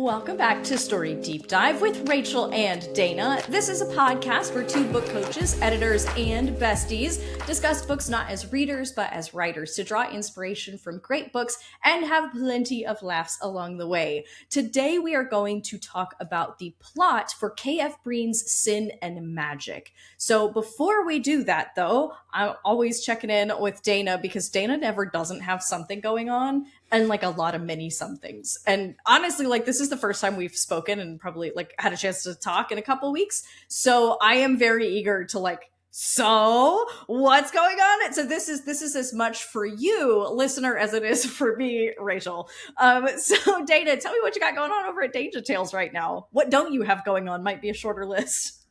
Welcome back to Story Deep Dive with Rachel and Dana. This is a podcast where two book coaches, editors, and besties discuss books not as readers but as writers to draw inspiration from great books and have plenty of laughs along the way. Today we are going to talk about the plot for K.F. Breene's Sin and Magic. So before we do that though, I'm always checking in with Dana because Dana never doesn't have something going on. And like a lot of many somethings. And honestly, like this is the first time we've spoken and probably like had a chance to talk in a couple weeks. So I am very eager to like, so what's going on? And so this is as much for you, listener, as it is for me, Rachel. So Dana, tell me what you got going on over at Danger Tales right now. What don't you have going on? Might be a shorter list.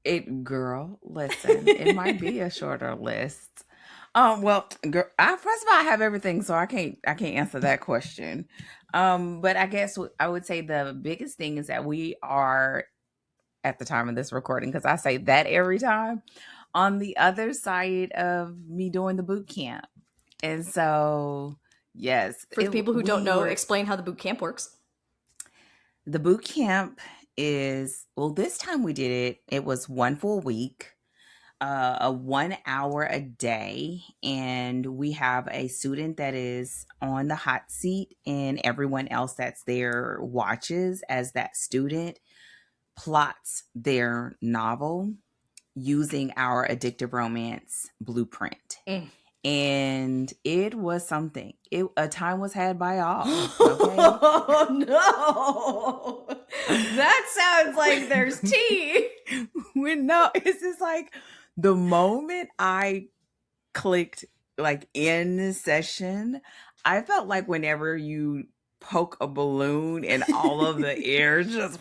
Listen, it might be a shorter list. Well, girl, first of all, I have everything, so I can't answer that question. But I guess I would say the biggest thing is that we are at the time of this recording, because I say that every time, on the other side of me doing the boot camp. And so, yes. For the people who don't know, explain how the boot camp works. The boot camp is, well, this time we did it was one full week. A 1 hour a day, and we have a student that is on the hot seat, and everyone else that's there watches as that student plots their novel using our addictive romance blueprint. And it was something. A time was had by all. Okay? Oh no, that sounds like there's tea. It's just like, the moment I clicked like in the session, I felt like whenever you poke a balloon and all of the air just...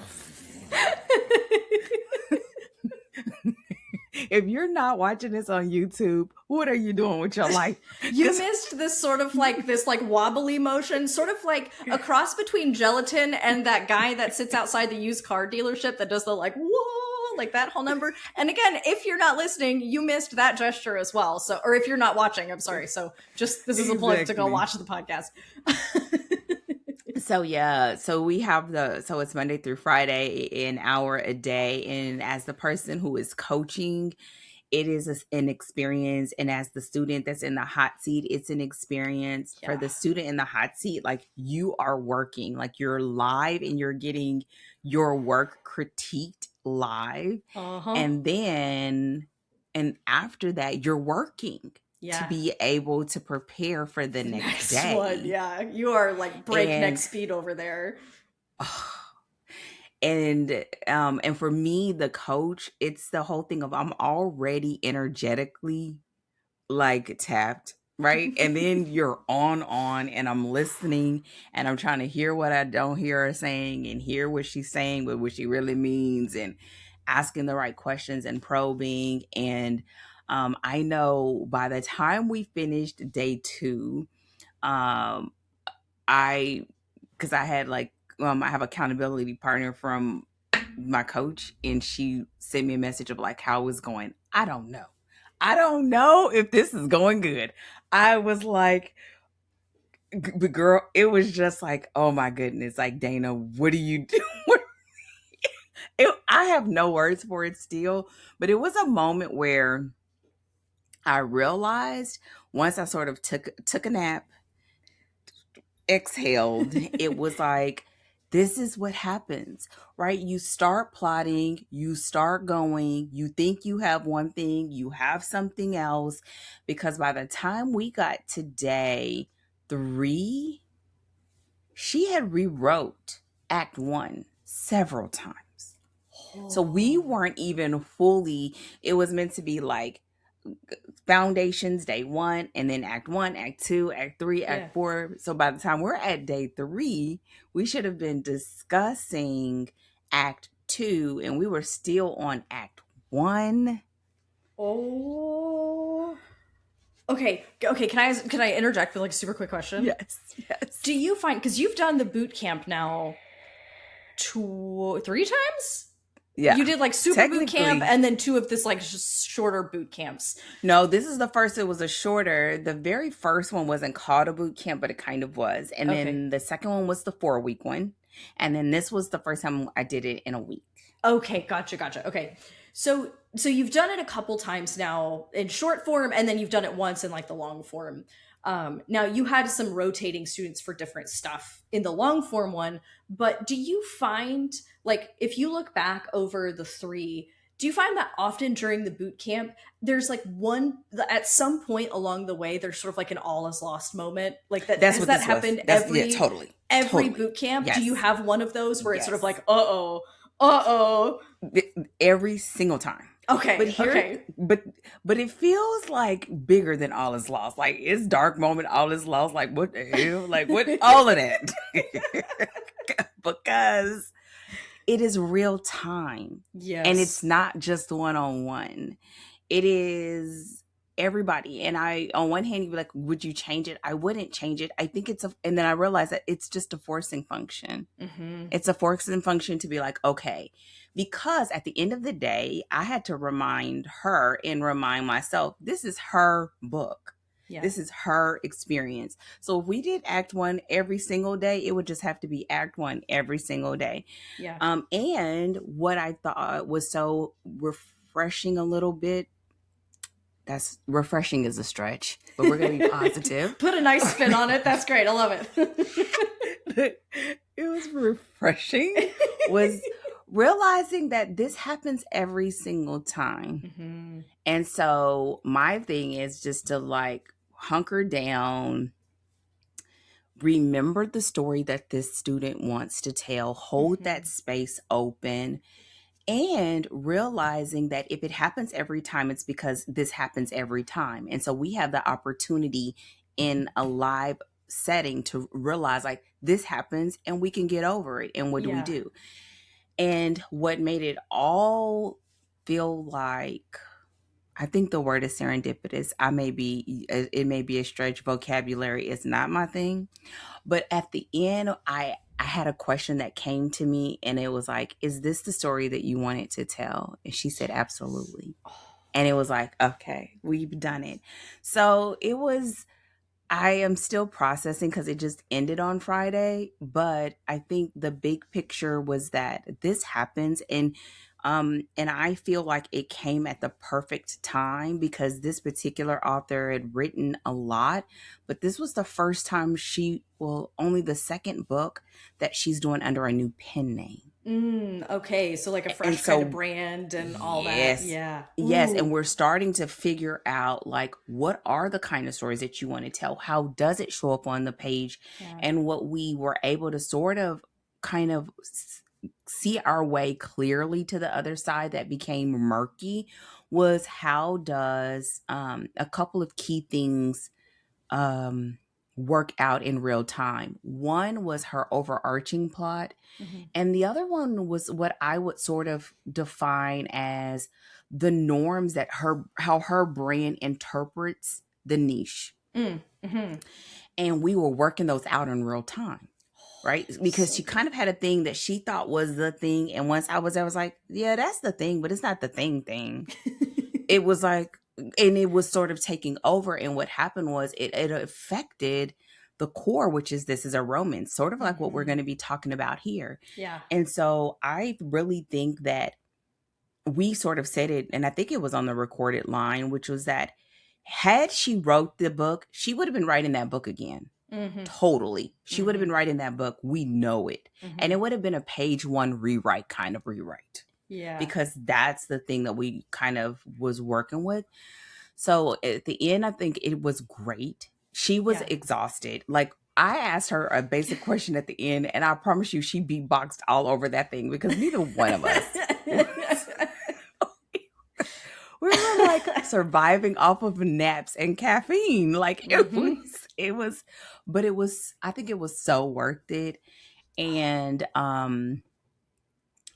If you're not watching this on YouTube, what are you doing with your life? You missed this sort of like this like wobbly motion, sort of like a cross between gelatin and that guy that sits outside the used car dealership that does the like whoa, like that whole number. And again, if you're not listening, you missed that gesture as well. So, or if you're not watching, I'm sorry. So just, this is a plug to go watch the podcast. So yeah, so we have so it's Monday through Friday, an hour a day. And as the person who is coaching, it is an experience. And as the student that's in the hot seat, it's an experience. For the student in the hot seat. Like, you are working, like you're live and you're getting your work critiqued live. And after that, you're working. To be able to prepare for the next day. One, yeah. You are like breakneck speed over there. And for me, the coach, it's the whole thing of I'm already energetically like tapped, right? And then you're on, and I'm listening, and I'm trying to hear what I don't hear her saying and hear what she's saying, but what she really means, and asking the right questions and probing. And I know by the time we finished day 2, because I had like, I have accountability partner from my coach, and she sent me a message of like how it was going. I don't know if this is going good. I was like, but girl, it was just like, oh my goodness, like, Dana, what do you do? I have no words for it still, but it was a moment where I realized, once I sort of took a nap, exhaled, it was like, this is what happens, right? You start plotting, you start going, you think you have one thing, you have something else, because by the time we got to day 3, she had rewrote Act 1 several times. So we weren't even fully, it was meant to be like foundations day 1, and then Act 1, Act 2, Act 3, Act 4. So by the time we're at day 3, we should have been discussing Act 2, and we were still on Act 1. Oh. Okay. Can I interject with like a super quick question? Yes. Do you find, because you've done the boot camp now 3 times? Yeah. You did like super boot camp and then 2 of this like just shorter boot camps. No, this is the first. It was a shorter. The very first one wasn't called a boot camp, but it kind of was. And then the second one was the 4-week one. And then this was the first time I did it in a week. Okay, gotcha. Okay. So you've done it a couple times now in short form, and then you've done it once in like the long form. Now you had some rotating students for different stuff in the long form one, but do you find, like, if you look back over the three, do you find that often during the boot camp there's like at some point along the way there's sort of like an all is lost moment, like that? That's Has what that this was. happened Yeah, totally. every Totally. boot camp? Yes. Do you have one of those where it's sort of Yes. like uh-oh Every single time. Okay. But here, Okay. but it feels like bigger than all is lost. Like it's dark moment, all is lost. Like what the hell? Like what? All of that. Because it is real time. Yes. And it's not just one-on-one. It is everybody. And on one hand, you'd be like, would you change it? I wouldn't change it. I think and then I realized that it's just a forcing function. Mm-hmm. It's a forcing function to be like, okay, because at the end of the day, I had to remind her and remind myself, this is her book. Yeah. This is her experience. So if we did act one every single day, it would just have to be act one every single day. Yeah. And what I thought was so refreshing a little bit, that's refreshing is a stretch, but we're going to be positive. Put a nice spin on it. That's great. I love it. It was refreshing was realizing that this happens every single time. Mm-hmm. And so my thing is just to like hunker down, remember the story that this student wants to tell, hold mm-hmm. that space open, and realizing that if it happens every time, it's because this happens every time. And so we have the opportunity in a live setting to realize like this happens and we can get over it. And what do we do? And what made it all feel like, I think the word is serendipitous. It may be a stretch vocabulary. It's not my thing. But at the end, I had a question that came to me and it was like, is this the story that you wanted to tell? And she said, absolutely. And it was like, okay, we've done it. So I am still processing because it just ended on Friday, but I think the big picture was that this happens and I feel like it came at the perfect time because this particular author had written a lot, but this was the first time only the second book that she's doing under a new pen name. Okay, so like a fresh kind of brand and all that. Yeah. Yes, and we're starting to figure out like what are the kind of stories that you want to tell? How does it show up on the page? Yeah. And what we were able to sort of kind of see our way clearly to the other side that became murky was how does a couple of key things work out in real time. One was her overarching plot, mm-hmm. and the other one was what I would sort of define as the norms that how her brand interprets the niche. Mm-hmm. And we were working those out in real time. Right? Because she kind of had a thing that she thought was the thing. And once I was like, yeah, that's the thing, but it's not the thing. It was like, and it was sort of taking over. And what happened was it affected the core, which is this is a romance, sort of like mm-hmm. what we're going to be talking about here. Yeah. And so I really think that we sort of said it, and I think it was on the recorded line, which was that had she wrote the book, she would have been writing that book again. Mm-hmm. Totally. She mm-hmm. would have been writing that book. We know it. Mm-hmm. And it would have been a page one rewrite kind of rewrite. Yeah. Because that's the thing that we kind of was working with. So at the end, I think it was great. She was exhausted. Like I asked her a basic question at the end and I promise you she beatboxed all over that thing because neither one of us we were like surviving off of naps and caffeine. Like mm-hmm. I think it was so worth it. And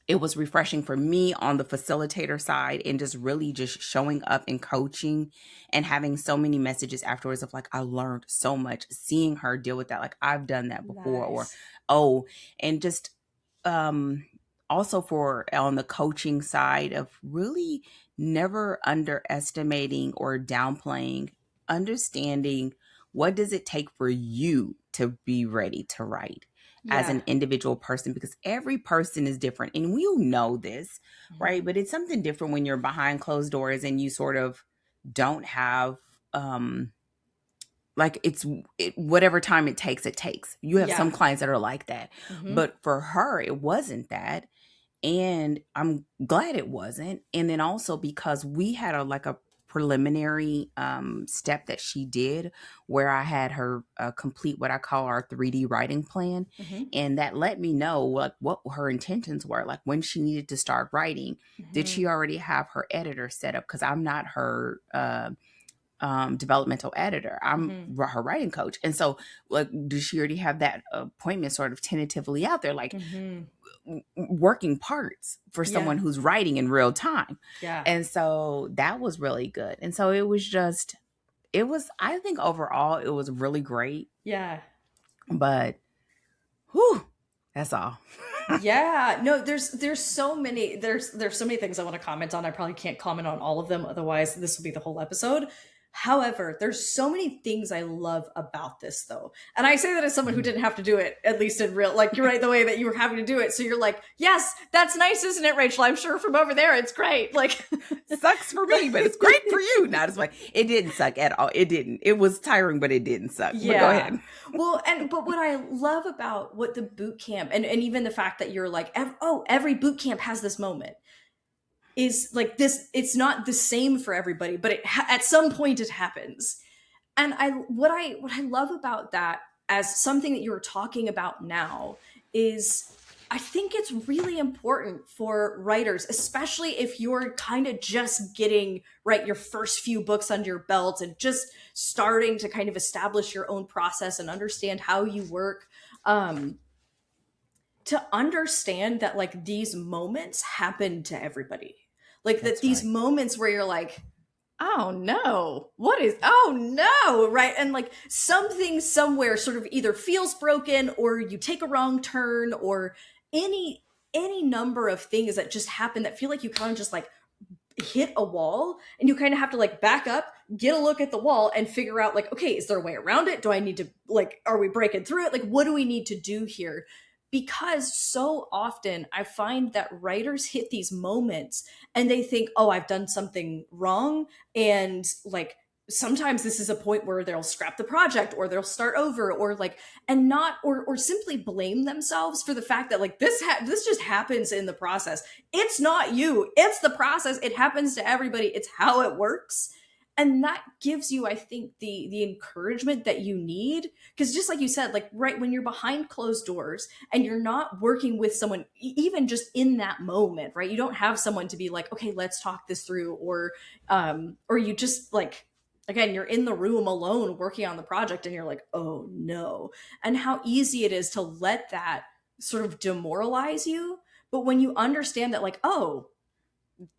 it was refreshing for me on the facilitator side and just really just showing up and coaching and having so many messages afterwards of like, I learned so much seeing her deal with that. Like I've done that before. Nice. And just also for on the coaching side of really never underestimating or downplaying, understanding what does it take for you to be ready to write as Yeah. an individual person? Because every person is different, and we know this, right? But it's something different when you're behind closed doors and you sort of don't have like whatever time it takes. You have some Yeah. clients that are like that, but for her it wasn't that, and I'm glad it wasn't. And then also because we had a preliminary step that she did where I had her complete what I call our 3D writing plan, and that let me know like what her intentions were, like when she needed to start writing. Did she already have her editor set up? Because I'm not her developmental editor. I'm her writing coach. And so like, does she already have that appointment sort of tentatively out there, like working parts for someone who's writing in real time? Yeah. And so that was really good. And so I think overall it was really great. Yeah. But whew, that's all. Yeah. No, there's so many so many things I want to comment on. I probably can't comment on all of them, otherwise this will be the whole episode. However, there's so many things I love about this though. And I say that as someone who didn't have to do it, at least in real, like you're right, the way that you were having to do it. So you're like, yes, that's nice, isn't it, Rachel? I'm sure from over there, it's great. Like sucks for me, but it's great for you. Not as much. It didn't suck at all. It didn't. It was tiring, but it didn't suck. Yeah. But go ahead. Well, but what I love about what the boot camp and even the fact that you're like, every boot camp has this moment is like this. It's not the same for everybody, but at some point it happens. And what I love about that as something that you're talking about now is I think it's really important for writers, especially if you're kind of just getting your first few books under your belt and just starting to kind of establish your own process and understand how you work, to understand that like these moments happen to everybody. Like that's that these moments where you're like, oh no, oh no, right? And like something somewhere sort of either feels broken or you take a wrong turn or any number of things that just happen that feel like you kind of just like hit a wall and you kind of have to like back up, get a look at the wall and figure out like, okay, is there a way around it? Do I need to like, are we breaking through it? Like, what do we need to do here? Because so often I find that writers hit these moments and they think, oh, I've done something wrong. And like, sometimes this is a point where they'll scrap the project or they'll start over or like, and not, or simply blame themselves for the fact that like, this just happens in the process. It's not you, it's the process. It happens to everybody. It's how it works. And that gives you, I think, the encouragement that you need. Because just like you said, like right when you're behind closed doors and you're not working with someone, even just in that moment, right? You don't have someone to be like, okay, let's talk this through. Or you just like, again, you're in the room alone working on the project and you're like, oh no. And how easy it is to let that sort of demoralize you. But when you understand that like, oh,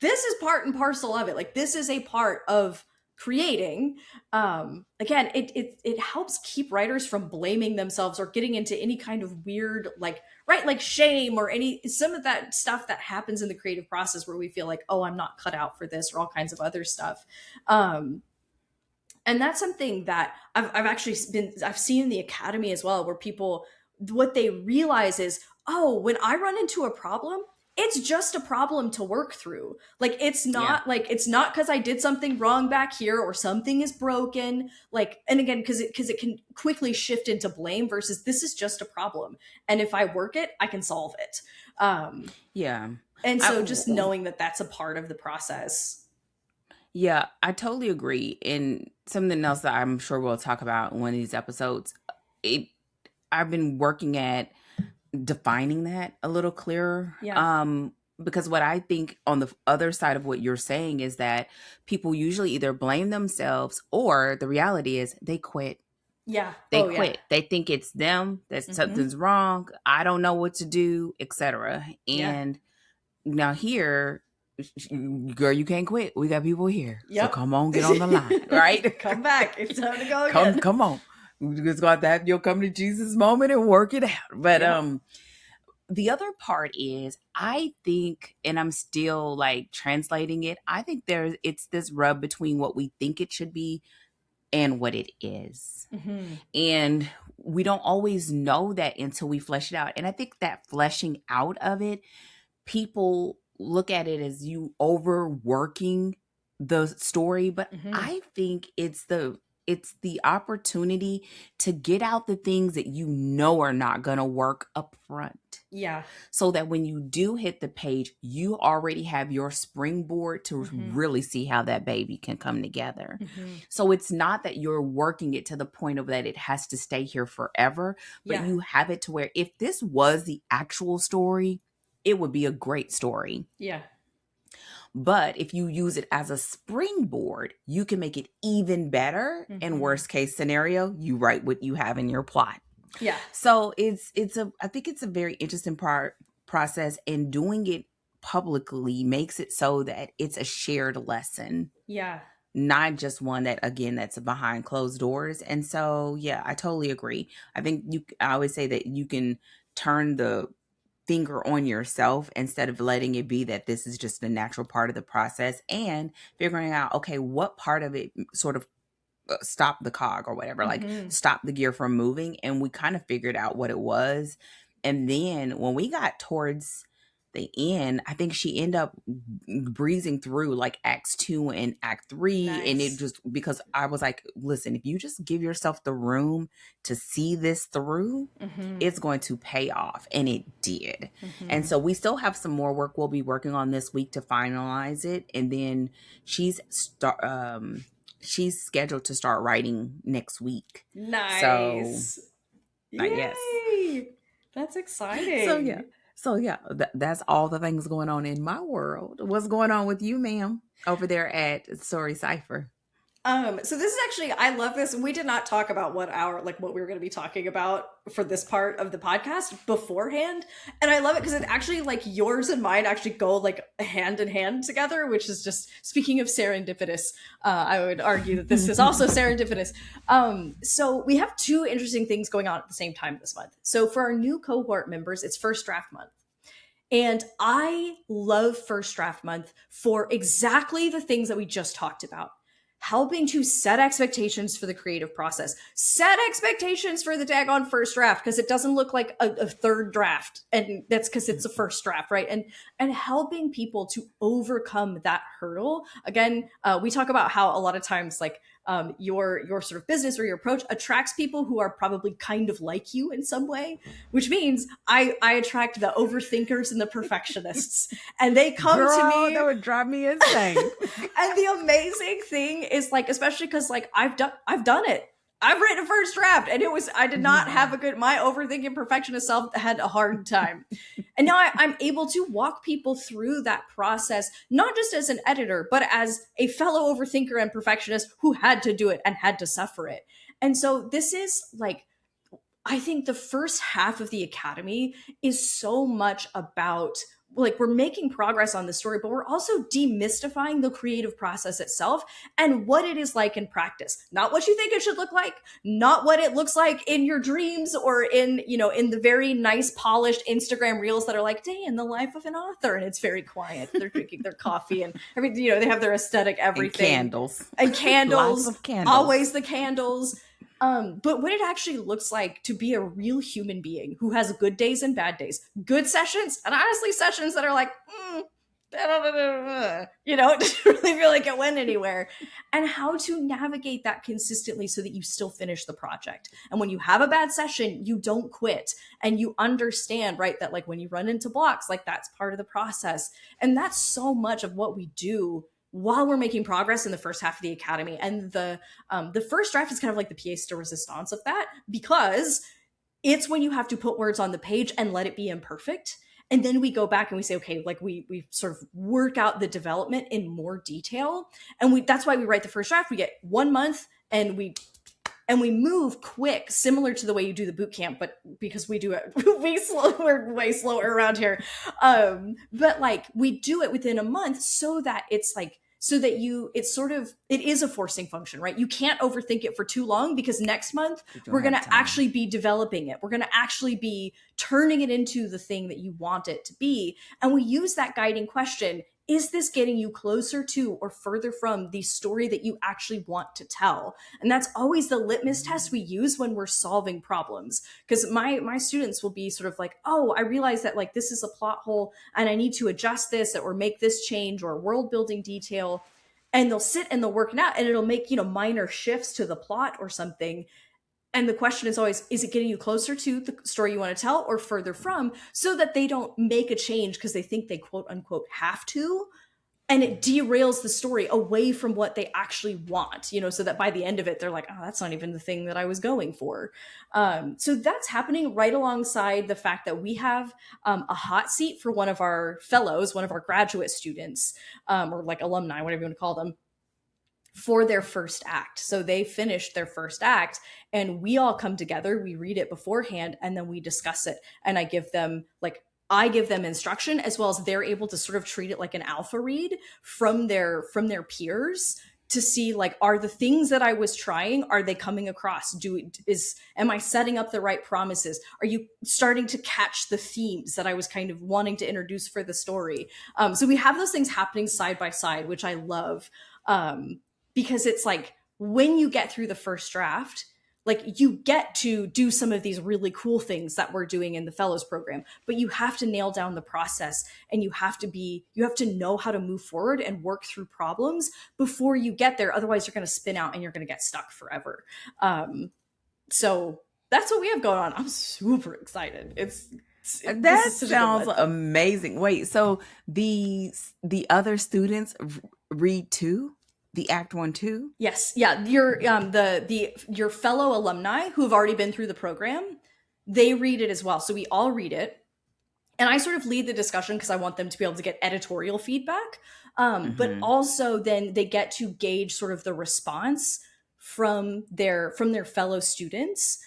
this is part and parcel of it. Like this is a part of creating, again, it helps keep writers from blaming themselves or getting into any kind of weird like shame or some of that stuff that happens in the creative process where we feel like, oh, I'm not cut out for this or all kinds of other stuff. And that's something that I've seen in the academy as well, where people, what they realize is, oh, when I run into a problem, it's just a problem to work through. Like, it's not it's not because I did something wrong back here or something is broken. Like, and again, because it can quickly shift into blame versus this is just a problem. And if I work it, I can solve it. And so just knowing that that's a part of the process. Yeah, I totally agree. And something else that I'm sure we'll talk about in one of these episodes, I've been working at defining that a little clearer. Because what I think on the other side of what you're saying is that people usually either blame themselves or the reality is they quit. They quit. They think it's them, that something's wrong. I don't know what to do, etc. And now here, girl, you can't quit. We got people here. So come on, get on the line, right? Come back. It's time to go again. Come on. We just got to have your come to Jesus moment and work it out. But the other part is, I think, and I'm still like translating it, I think it's this rub between what we think it should be and what it is. And we don't always know that until we flesh it out. And I think that fleshing out of it, people look at it as you overworking the story, but I think it's the opportunity to get out the things that you know are not going to work up front. Yeah. So that when you do hit the page, you already have your springboard to really see how that baby can come together. So it's not that you're working it to the point of that it has to stay here forever, but you have it to where if this was the actual story, it would be a great story. Yeah. But if you use it as a springboard, you can make it even better. And worst case scenario, you write what you have in your plot. Yeah. So I think it's a very interesting process, and doing it publicly makes it so that it's a shared lesson. Yeah. Not just one that, again, that's behind closed doors. And so, yeah, I totally agree. I think I always say that you can turn the finger on yourself instead of letting it be that this is just a natural part of the process, and figuring out, okay, what part of it sort of stop the cog or whatever, like stop the gear from moving. And we kind of figured out what it was. And then when we got towards the end, I think she ended up breezing through like acts 2 and act 3. Nice. And it just, because I was like, listen, if you just give yourself the room to see this through, it's going to pay off. And it did. And so we still have some more work we'll be working on this week to finalize it. And then she's scheduled to start writing next week. Nice. So, Yay. yes. That's exciting. So yeah, that's all the things going on in my world. What's going on with you, ma'am, over there at Story Cipher? So this is actually, I love this. We did not talk about what we were going to be talking about for this part of the podcast beforehand. And I love it because it actually, like, yours and mine actually go like hand in hand together, which is just, speaking of serendipitous, I would argue that this is also serendipitous. So we have 2 interesting things going on at the same time this month. So for our new cohort members, it's First Draft Month. And I love First Draft Month for exactly the things that we just talked about. Helping to set expectations for the creative process. Set expectations for the daggone first draft, because it doesn't look like a third draft. And that's because it's a first draft, right? And helping people to overcome that hurdle. Again, we talk about how a lot of times, like, your sort of business or your approach attracts people who are probably kind of like you in some way, which means I attract the overthinkers and the perfectionists, and they come to me. That would drive me insane. And the amazing thing is, like, especially because, like, I've done it. I've written a first draft, and I did not have my overthinking perfectionist self had a hard time. And now I'm able to walk people through that process, not just as an editor, but as a fellow overthinker and perfectionist who had to do it and had to suffer it. And so this is, like, I think the first half of the Academy is so much about, like, we're making progress on the story, but we're also demystifying the creative process itself and what it is like in practice. Not what you think it should look like, not what it looks like in your dreams or in the very nice polished Instagram reels that are like, day in the life of an author, and it's very quiet. They're drinking their coffee and everything, they have their aesthetic, everything. And candles. Lots of candles. Always the candles. But what it actually looks like to be a real human being who has good days and bad days, good sessions, and honestly sessions that are like, it doesn't really feel like it went anywhere, and how to navigate that consistently so that you still finish the project. And when you have a bad session, you don't quit, and you understand, right, that, like, when you run into blocks, like, that's part of the process. And that's so much of what we do while we're making progress in the first half of the Academy. And the first draft is kind of like the pièce de résistance of that, because it's when you have to put words on the page and let it be imperfect. And then we go back and we say, okay, like, we sort of work out the development in more detail. And that's why we write the first draft. We get 1 month and we move quick, similar to the way you do the boot camp, but because we do it, we're way slower around here. But, like, we do it within a month so that it's like, it is a forcing function, right? You can't overthink it for too long, because next month we're going to actually be developing it. We're going to actually be turning it into the thing that you want it to be. And we use that guiding question is this getting you closer to or further from the story that you actually want to tell? And that's always the litmus test we use when we're solving problems. Because my students will be sort of like, oh, I realize that like this is a plot hole and I need to adjust this or make this change or world building detail. And they'll sit and they'll work it out and it'll make, minor shifts to the plot or something. And the question is always, is it getting you closer to the story you want to tell or further from, so that they don't make a change because they think they quote unquote have to, and it derails the story away from what they actually want, so that by the end of it they're like, oh, that's not even the thing that I was going for. So that's happening right alongside the fact that we have a hot seat for one of our fellows, one of our graduate students, or like alumni, whatever you want to call them, for their first act. So they finished their first act and we all come together, we read it beforehand, and then we discuss it. And I give them instruction, as well as they're able to sort of treat it like an alpha read from their peers to see, like, are the things that I was trying, are they coming across? Am I setting up the right promises? Are you starting to catch the themes that I was kind of wanting to introduce for the story? So we have those things happening side by side, which I love. Because it's like, when you get through the first draft, like, you get to do some of these really cool things that we're doing in the fellows program, but you have to nail down the process, and you have to know how to move forward and work through problems before you get there. Otherwise you're going to spin out and you're going to get stuck forever. So that's what we have going on. I'm super excited. That sounds amazing. Wait, so the other students read too? The Act 1 too? Yes. Yeah. Your fellow alumni who have already been through the program, they read it as well. So we all read it. And I sort of lead the discussion because I want them to be able to get editorial feedback. But also then they get to gauge sort of the response from their fellow students.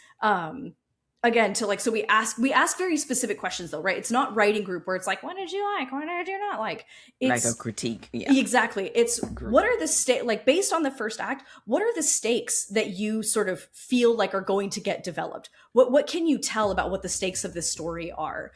Again, to like, so we ask very specific questions though, right? It's not writing group where it's like, what did you like? What did you not like? It's like a critique. Yeah, exactly. It's what are the like, based on the first act, what are the stakes that you sort of feel like are going to get developed? What can you tell about what the stakes of this story are?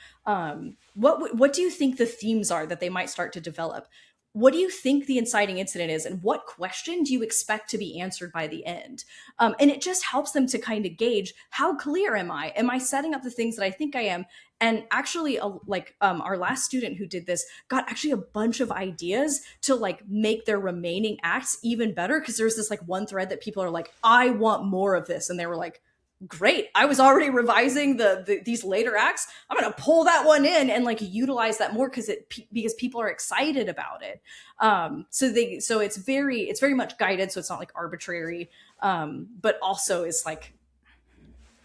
What do you think the themes are that they might start to develop? What do you think the inciting incident is, and what question do you expect to be answered by the end? And it just helps them to kind of gauge, how clear am I? Am I setting up the things that I think I am? And actually, our last student who did this got actually a bunch of ideas to like make their remaining acts even better, because there's this like one thread that people are like, I want more of this, and they were like, great, I was already revising these later acts, I'm gonna pull that one in and like utilize that more because people are excited about it. So it's very much guided, so it's not like arbitrary, but also is like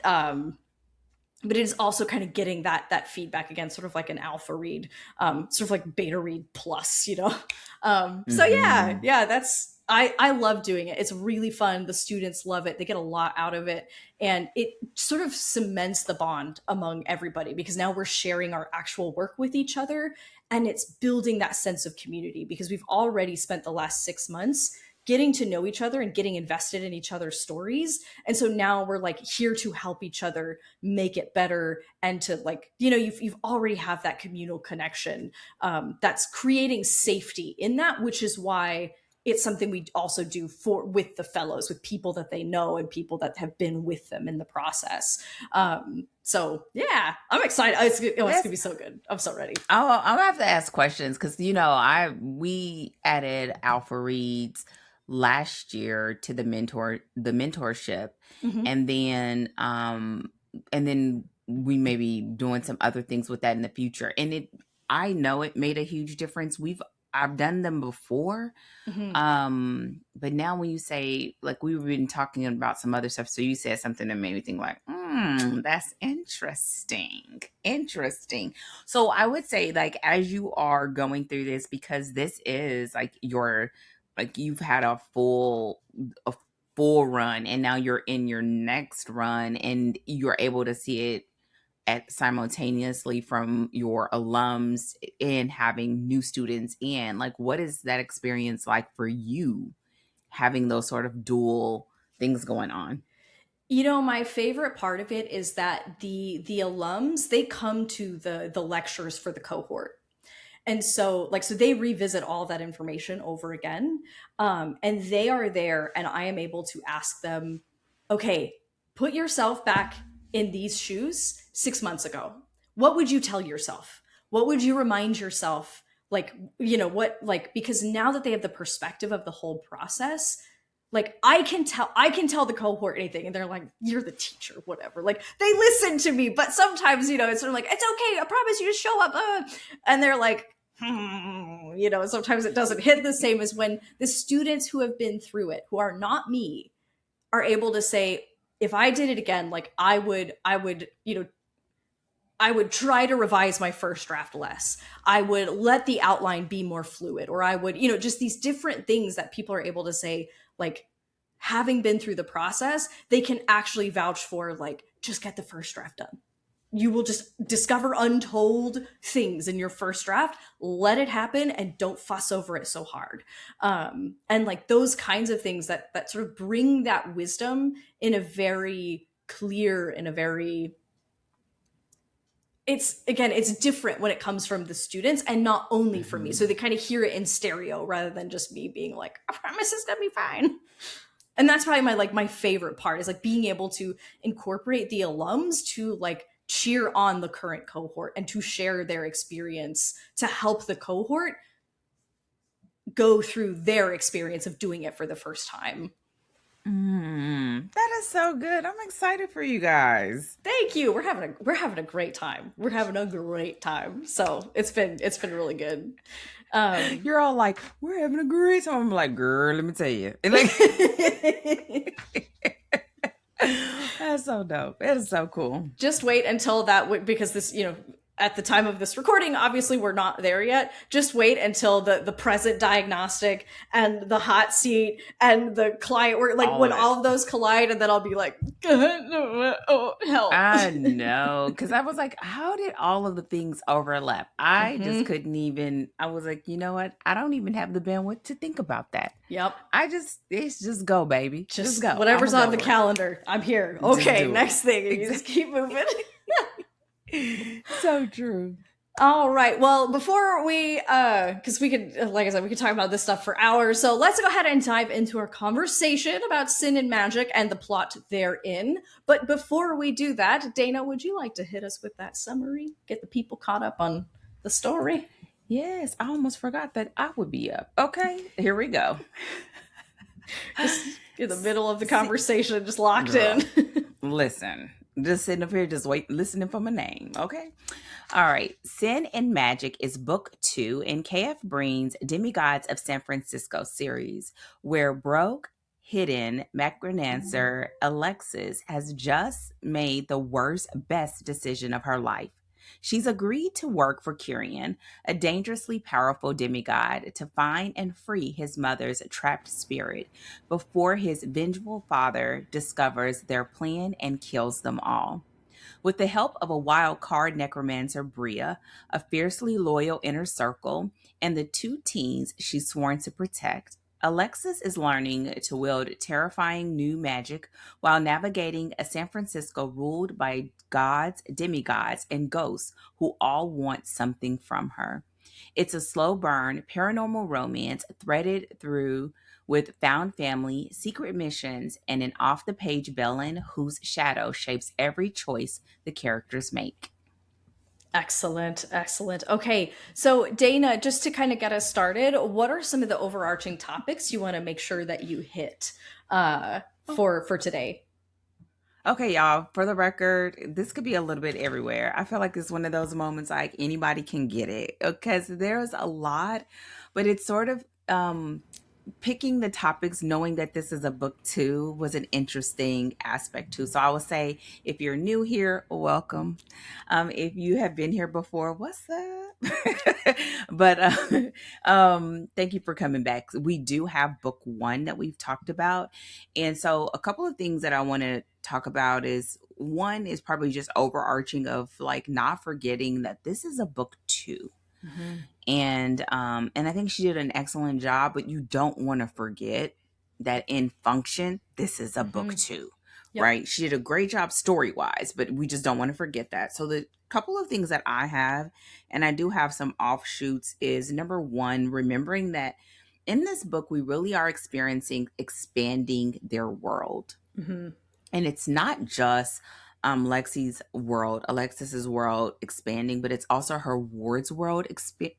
but it is also kind of getting that feedback, again, sort of like an alpha read, sort of like beta read plus, so yeah, that's, I love doing it. It's really fun. The students love it. They get a lot out of it. And it sort of cements the bond among everybody, because now we're sharing our actual work with each other, and it's building that sense of community, because we've already spent the last 6 months getting to know each other and getting invested in each other's stories. And so now we're like here to help each other make it better, and to like, you've already have that communal connection, that's creating safety in that, which is why it's something we also do with the fellows, with people that they know and people that have been with them in the process. So yeah, I'm excited. It's gonna be so good. I'm so ready. I'll have to ask questions, because we added alpha reads last year to the mentorship, and then we may be doing some other things with that in the future. And I know it made a huge difference. I've done them before. But now when you say, like, we've been talking about some other stuff, so you said something that made me think like, that's interesting. So I would say, like, as you are going through this, because this is like you've had a full run, and now you're in your next run, and you're able to see it simultaneously from your alums and having new students in. Like, what is that experience like for you, having those sort of dual things going on? My favorite part of it is that the alums, they come to the lectures for the cohort. And so like, so they revisit all that information over again. And they are there, and I am able to ask them, okay, put yourself back in these shoes 6 months ago. What would you tell yourself? What would you remind yourself? Like, what, like, because now that they have the perspective of the whole process, like I can tell the cohort anything, and they're like, you're the teacher, whatever. Like, they listen to me, but sometimes, it's sort of like, it's okay, I promise you, just show up. And they're like, sometimes it doesn't hit the same as when the students who have been through it, who are not me, are able to say, if I did it again, like I would try to revise my first draft less. I would let the outline be more fluid, or I would, just these different things that people are able to say, like, having been through the process, they can actually vouch for, like, just get the first draft done. You will just discover untold things in your first draft. Let it happen and don't fuss over it so hard. And like those kinds of things that sort of bring that wisdom in a very clear, in a very, it's different when it comes from the students and not only from me. So they kind of hear it in stereo rather than just me being like, I promise it's gonna be fine. And that's probably my favorite part, is like being able to incorporate the alums to like cheer on the current cohort and to share their experience to help the cohort go through their experience of doing it for the first time. That is so good. I'm excited for you guys. Thank you. We're having a great time. We're having a great time. So it's been really good. You're all like, we're having a great time. I'm like, girl, let me tell you. Like, that's so dope. It is so cool. Just wait until that, because this, at the time of this recording, obviously we're not there yet. Just wait until the present diagnostic and the hot seat and the client work, like when all of those collide, and then I'll be like, oh, help. I know. Because I was like, how did all of the things overlap? I just couldn't even, I was like, you know what? I don't even have the bandwidth to think about that. Yep. It's just go, baby. Just go. Whatever's on the calendar, I'm here. Okay, next thing. You just keep moving. So true. All right. Well, before we, because we could, like I said, we could talk about this stuff for hours. So let's go ahead and dive into our conversation about sin and magic and the plot therein. But before we do that, Dana, would you like to hit us with that summary? Get the people caught up on the story? Yes, I almost forgot that I would be up. Okay, here we go. Just in the middle of the conversation, just locked in. Listen. Just sitting up here, just listening for my name, okay? All right. Sin and Magic is book 2 in K.F. Breene's Demigods of San Francisco series, where broke, hidden necromancer Alexis has just made the worst, best decision of her life. She's agreed to work for Kyrian, a dangerously powerful demigod, to find and free his mother's trapped spirit before his vengeful father discovers their plan and kills them all. With the help of a wild card necromancer, Bria, a fiercely loyal inner circle, and the 2 teens she's sworn to protect, Alexis is learning to wield terrifying new magic while navigating a San Francisco ruled by gods, demigods, and ghosts who all want something from her. It's a slow burn, paranormal romance threaded through with found family, secret missions, and an off-the-page villain whose shadow shapes every choice the characters make. Excellent. Okay, so Dana, just to kind of get us started, what are some of the overarching topics you want to make sure that you hit for today? Okay, y'all, for the record, this could be a little bit everywhere. I feel like it's one of those moments like anybody can get it, because there's a lot, but it's sort of picking the topics, knowing that this is a book 2 was an interesting aspect too. So I would say, if you're new here, welcome. If you have been here before, what's up? But thank you for coming back. We do have book 1 that we've talked about. And so a couple of things that I want to talk about is, one is probably just overarching of like not forgetting that this is a book 2. Mm-hmm. And I think she did an excellent job, but you don't want to forget that in function, this is a book 2, Yep. right? She did a great job story wise, but we just don't want to forget that. So the couple of things that I have, and I do have some offshoots, is number one, remembering that in this book, we really are experiencing expanding their world. Mm-hmm. And it's not just Alexis's world expanding, but it's also her ward's world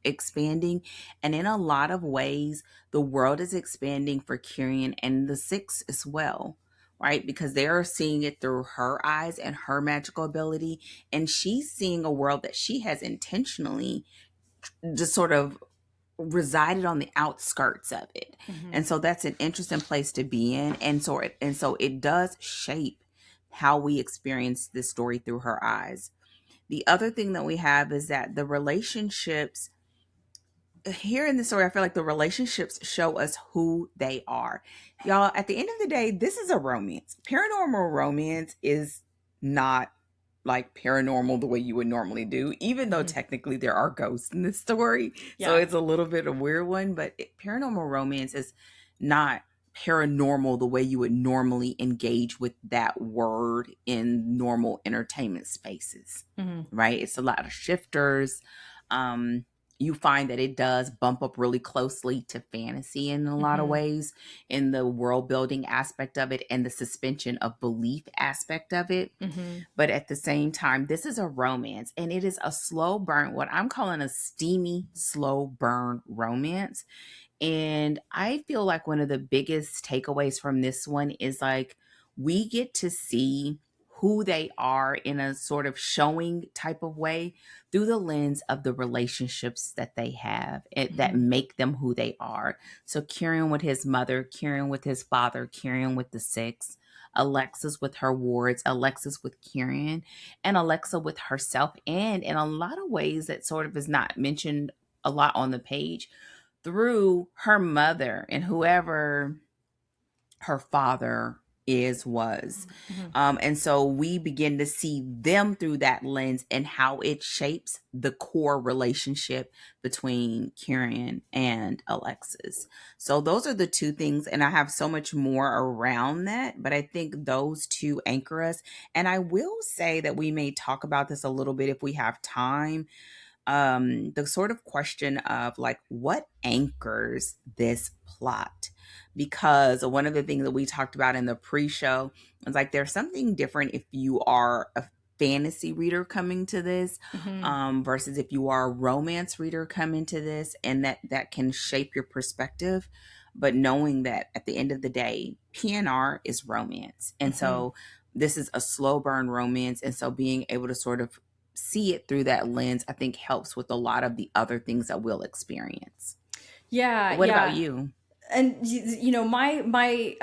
expanding. And in a lot of ways, the world is expanding for Kieran and the six as well, right? Because they are seeing it through her eyes and her magical ability. And she's seeing a world that she has intentionally just sort of resided on the outskirts of it. Mm-hmm. And so that's an interesting place to be in. And so it does shape how we experience this story through her eyes. The other thing that we have is that the relationships here in the story, I feel like the relationships show us who they are. Y'all, at the end of the day, this is a romance. Paranormal romance is not like paranormal the way you would normally do, even though technically there are ghosts in this story. So it's a little bit a weird one, but paranormal romance is not paranormal the way you would normally engage with that word in normal entertainment spaces, right? It's a lot of shifters. You find that it does bump up really closely to fantasy in a lot of ways, in the world building aspect of it and the suspension of belief aspect of it. But at the same time, this is a romance, and it is a slow burn, what I'm calling a steamy, slow burn romance. And I feel like one of the biggest takeaways from this one is like we get to see who they are in a sort of showing type of way through the lens of the relationships that they have that make them who they are. So Kieran with his mother, Kieran with his father, Kieran with the six, Alexis with her wards, Alexis with Kieran, and Alexa with herself. And in a lot of ways that sort of is not mentioned a lot on the page, through her mother and whoever her father was. And so we begin to see them through that lens and how it shapes the core relationship between Kieran and Alexis. So those are the two things, and I have so much more around that, but I think those two anchor us. And I will say that we may talk about this a little bit if we have time. The sort of question of like what anchors this plot, because one of the things that we talked about in the pre-show is like there's something different if you are a fantasy reader coming to this versus if you are a romance reader coming to this, and that can shape your perspective. But knowing that at the end of the day, PNR is romance, and so this is a slow burn romance, and so being able to sort of see it through that lens, I think helps with a lot of the other things that we'll experience. Yeah. What about you? And you know, my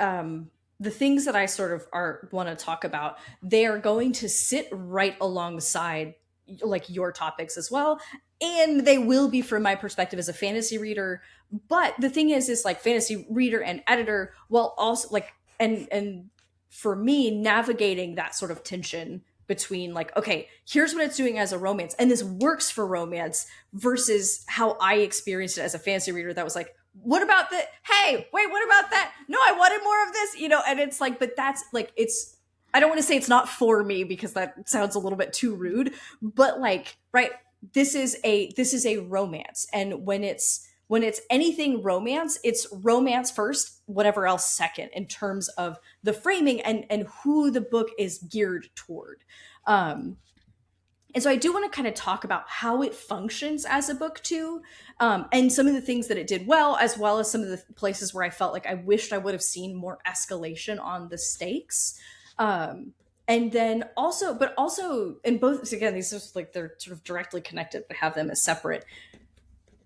the things that I sort of want to talk about, they are going to sit right alongside like your topics as well, and they will be from my perspective as a fantasy reader. But the thing is like fantasy reader and editor, while also like and for me navigating that sort of tension between like, okay, here's what it's doing as a romance, and this works for romance, versus how I experienced it as a fantasy reader that was like, what about the, hey, wait, what about that? No, I wanted more of this, you know. And it's like, but that's like, it's, I don't want to say it's not for me because that sounds a little bit too rude, but like, right, this is a romance, and when it's anything romance, it's romance first, whatever else second, in terms of the framing and who the book is geared toward. And so I do want to kind of talk about how it functions as a book too, and some of the things that it did well, as well as some of the places where I felt like I wished I would have seen more escalation on the stakes. And then also, but also in both, again, these are like, they're sort of directly connected, but have them as separate.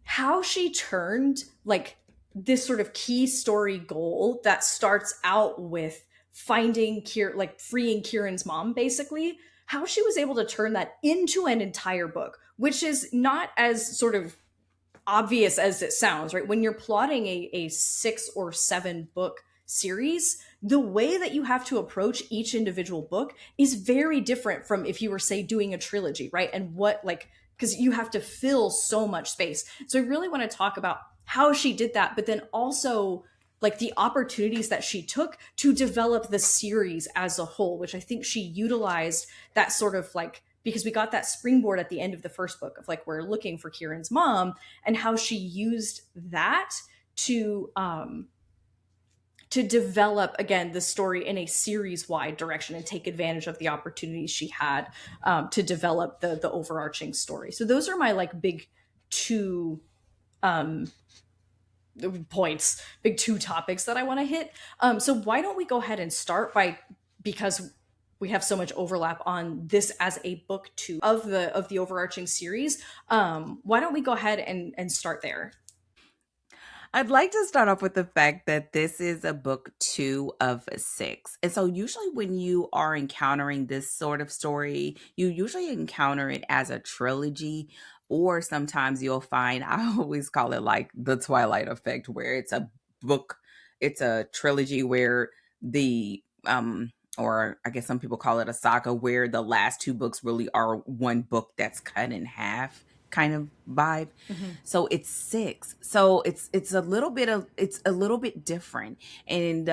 How she turned like this sort of key story goal that starts out with finding like freeing Kieran's mom, basically, how she was able to turn that into an entire book, which is not as sort of obvious as it sounds, right? When you're plotting a 6 or 7 book series, the way that you have to approach each individual book is very different from if you were, say, doing a trilogy, right? And what, like, because you have to fill so much space. So I really want to talk about how she did that, but then also like the opportunities that she took to develop the series as a whole, which I think she utilized that sort of like, because we got that springboard at the end of the first book of like, we're looking for Kieran's mom, and how she used that to develop again the story in a series wide direction and take advantage of the opportunities she had to develop the overarching story. So those are my like big two points, big two topics that I want to hit. So why don't we go ahead and start by, because we have so much overlap on this as a book two of the overarching series. Why don't we go ahead and start there? I'd like to start off with the fact that this is a book 2 of 6. And so usually when you are encountering this sort of story, you usually encounter it as a trilogy, or sometimes you'll find, I always call it like the Twilight effect, where it's a book, it's a trilogy where or I guess some people call it a saga, where the last 2 books really are one book that's cut in half kind of vibe. Mm-hmm. So it's 6. So it's a little bit of, it's a little bit different. And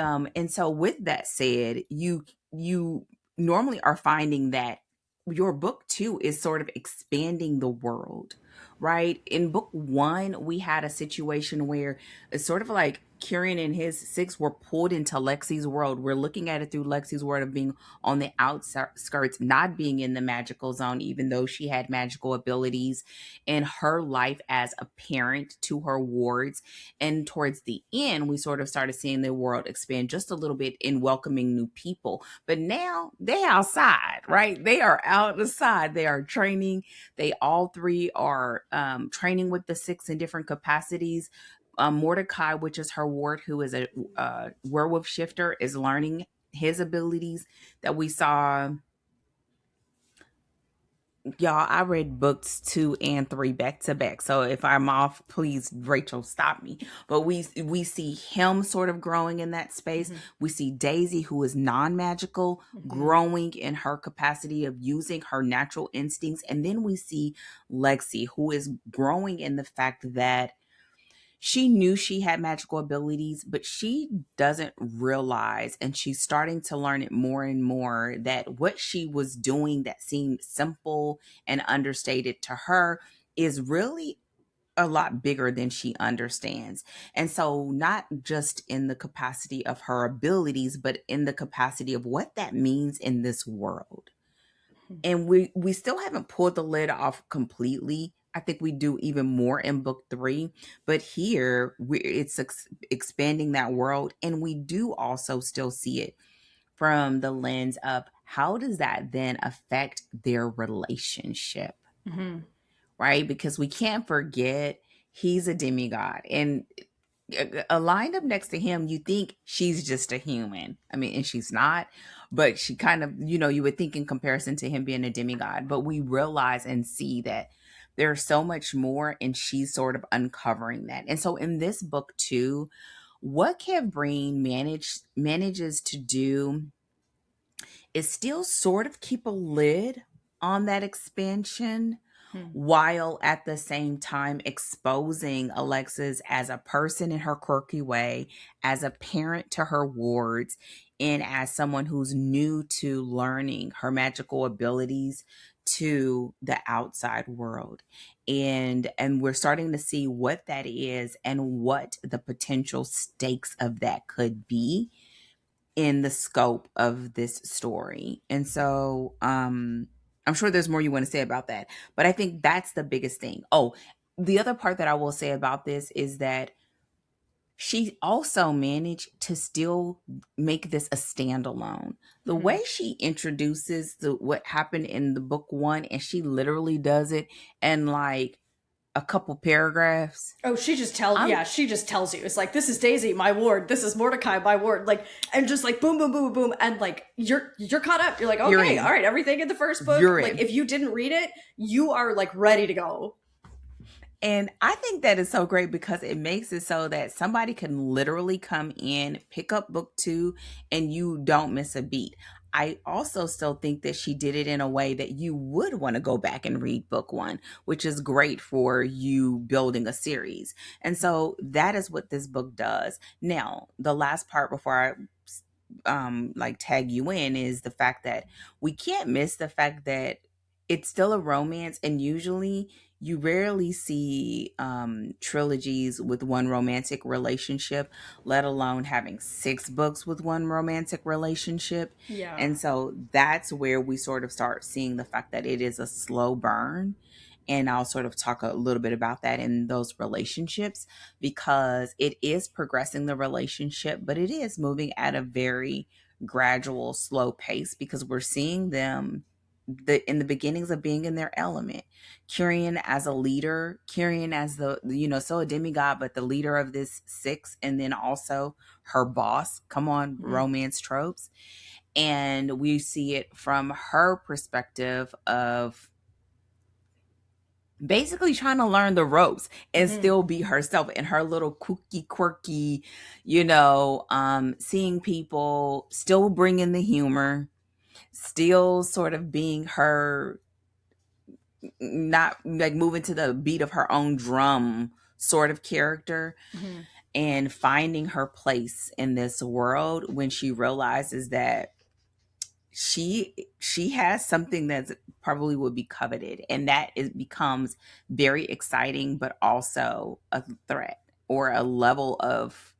so with that said, you normally are finding that your book 2 is sort of expanding the world, right? In book 1, we had a situation where it's sort of like Kieran and his 6 were pulled into Lexi's world. We're looking at it through Lexi's world of being on the outskirts, not being in the magical zone, even though she had magical abilities, in her life as a parent to her wards. And towards the end, we sort of started seeing the world expand just a little bit in welcoming new people. But now they outside, right? They are outside. They are training. They all 3 are training with the 6 in different capacities. Mordecai, which is her ward, who is a werewolf shifter, is learning his abilities that we saw. Y'all, I read books 2 and 3 back to back. So if I'm off, please, Rachel, stop me. But we see him sort of growing in that space. Mm-hmm. We see Daisy, who is non-magical, Mm-hmm. growing in her capacity of using her natural instincts. And then we see Lexi, who is growing in the fact that she knew she had magical abilities, but she doesn't realize, and she's starting to learn it more and more, that what she was doing that seemed simple and understated to her is really a lot bigger than she understands. And so, not just in the capacity of her abilities, but in the capacity of what that means in this world. And we still haven't pulled the lid off completely. I think we do even more in book 3, but here it's expanding that world, and we do also still see it from the lens of how does that then affect their relationship, Mm-hmm. right? Because we can't forget he's a demigod, and lined up next to him, you think she's just a human. I mean, and she's not, but she kind of, you would think in comparison to him being a demigod, but we realize and see that there's so much more, and she's sort of uncovering that. And so in this book too, what Kev Breene manages to do is still sort of keep a lid on that expansion, while at the same time exposing Alexis as a person in her quirky way, as a parent to her wards, and as someone who's new to learning her magical abilities to the outside world. And we're starting to see what that is and what the potential stakes of that could be in the scope of this story. And so I'm sure there's more you want to say about that, but I think that's the biggest thing. Oh, the other part that I will say about this is that she also managed to still make this a standalone. The Mm-hmm. way she introduces what happened in the book 1, and she literally does it in like a couple paragraphs. Oh, she just tells you. It's like, this is Daisy, my ward. This is Mordecai, my ward. Like, and just like boom, boom, boom, boom, and like you're caught up. You're like, okay, all right, everything in the first book. You're like, in. if you didn't read it, you are like ready to go. And I think that is so great because it makes it so that somebody can literally come in, pick up book 2, and you don't miss a beat. I also still think that she did it in a way that you would want to go back and read book one, which is great for you building a series. And so that is what this book does. Now, the last part before I like tag you in is the fact that we can't miss the fact that it's still a romance, and usually you rarely see trilogies with one romantic relationship, let alone having 6 books with one romantic relationship. Yeah. And so that's where we sort of start seeing the fact that it is a slow burn. And I'll sort of talk a little bit about that in those relationships, because it is progressing the relationship, but it is moving at a very gradual, slow pace, because we're seeing them in the beginnings of being in their element. Kyrian as a leader, Kyrian as so a demigod, but the leader of this 6, and then also her boss. Come on, romance tropes. And we see it from her perspective of basically trying to learn the ropes and still be herself in her little kooky quirky, seeing people, still bringing the humor, still sort of being her, not like moving to the beat of her own drum sort of character, and finding her place in this world when she realizes that she has something that's probably would be coveted, and that it becomes very exciting, but also a threat, or a level of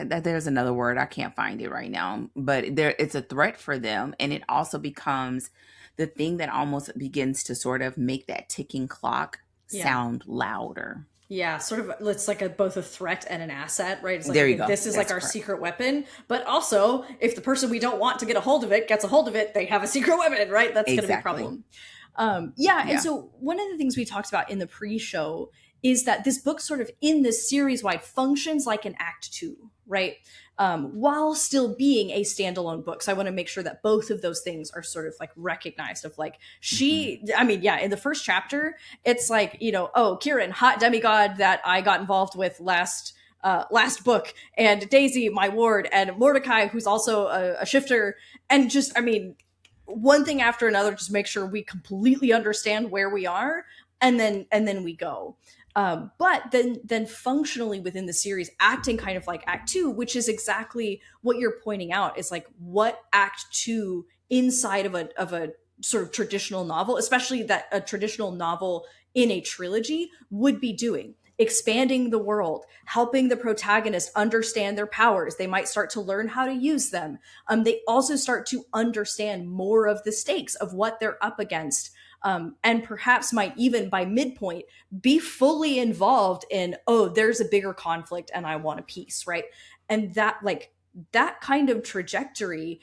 there's another word, I can't find it right now, but it's a threat for them, and it also becomes the thing that almost begins to sort of make that ticking clock sound louder. Yeah, sort of. It's like both a threat and an asset, right? It's like, There you okay, go. this is That's like our correct. secret weapon, but also if the person we don't want to get a hold of it gets a hold of it, they have a secret weapon, right? That's going to be a problem. And so one of the things we talked about in the pre-show is that this book sort of in this series wide functions like an act 2, right? While still being a standalone book. So I want to make sure that both of those things are sort of like recognized, of like in the first chapter, it's like, oh, Kieran, hot demigod that I got involved with last book, and Daisy, my ward, and Mordecai, who's also a shifter, and just, one thing after another, just make sure we completely understand where we are, and then we go. But then functionally within the series, acting kind of like Act 2, which is exactly what you're pointing out, is like what Act 2 inside of a sort of traditional novel, especially that a traditional novel in a trilogy would be doing. Expanding the world, helping the protagonist understand their powers. They might start to learn how to use them. They also start to understand more of the stakes of what they're up against. And perhaps might even by midpoint be fully involved in, oh, there's a bigger conflict and I want a peace, right? And that kind of trajectory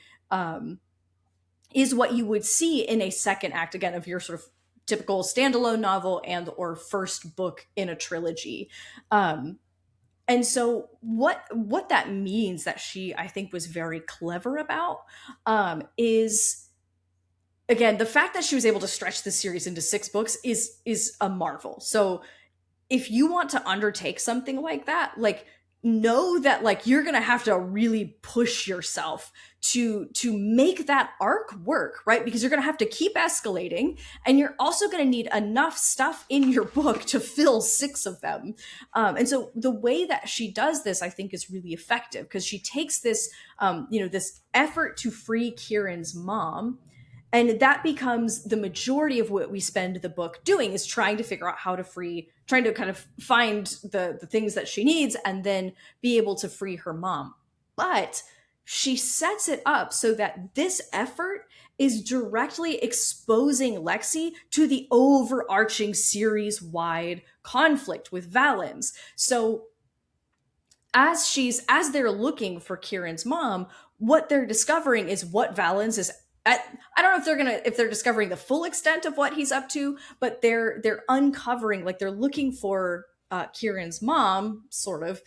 is what you would see in a second act, again, of your sort of typical standalone novel and or first book in a trilogy. And so what that means that she, I think, was very clever about is, again, the fact that she was able to stretch this series into 6 books is a marvel. So if you want to undertake something like that, like, know that like you're gonna have to really push yourself to make that arc work, right? Because you're gonna have to keep escalating, and you're also gonna need enough stuff in your book to fill 6 of them. And so the way that she does this, I think, is really effective, because she takes this this effort to free Kieran's mom, and that becomes the majority of what we spend the book doing, is trying to figure out how to trying to kind of find the things that she needs and then be able to free her mom. But she sets it up so that this effort is directly exposing Lexi to the overarching series-wide conflict with Valens. So as they're looking for Kieran's mom, what they're discovering is what Valens is I don't know if they're discovering the full extent of what he's up to, but they're uncovering, like, they're looking for Kieran's mom, sort of,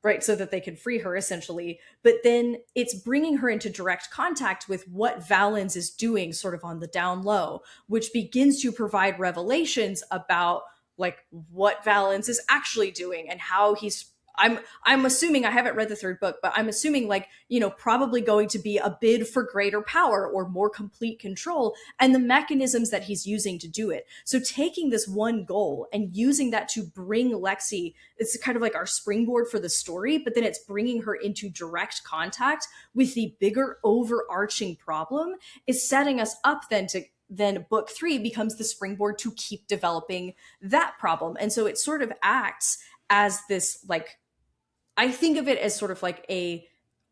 right, so that they can free her, essentially. But then it's bringing her into direct contact with what Valens is doing, sort of on the down low, which begins to provide revelations about like what Valens is actually doing and how he's I'm assuming, I haven't read the third book, but I'm assuming, like, probably going to be a bid for greater power or more complete control, and the mechanisms that he's using to do it. So taking this one goal and using that to bring Lexi, it's kind of like our springboard for the story, but then it's bringing her into direct contact with the bigger overarching problem, is setting us up then book 3 becomes the springboard to keep developing that problem. And so it sort of acts as this, like, I think of it as sort of like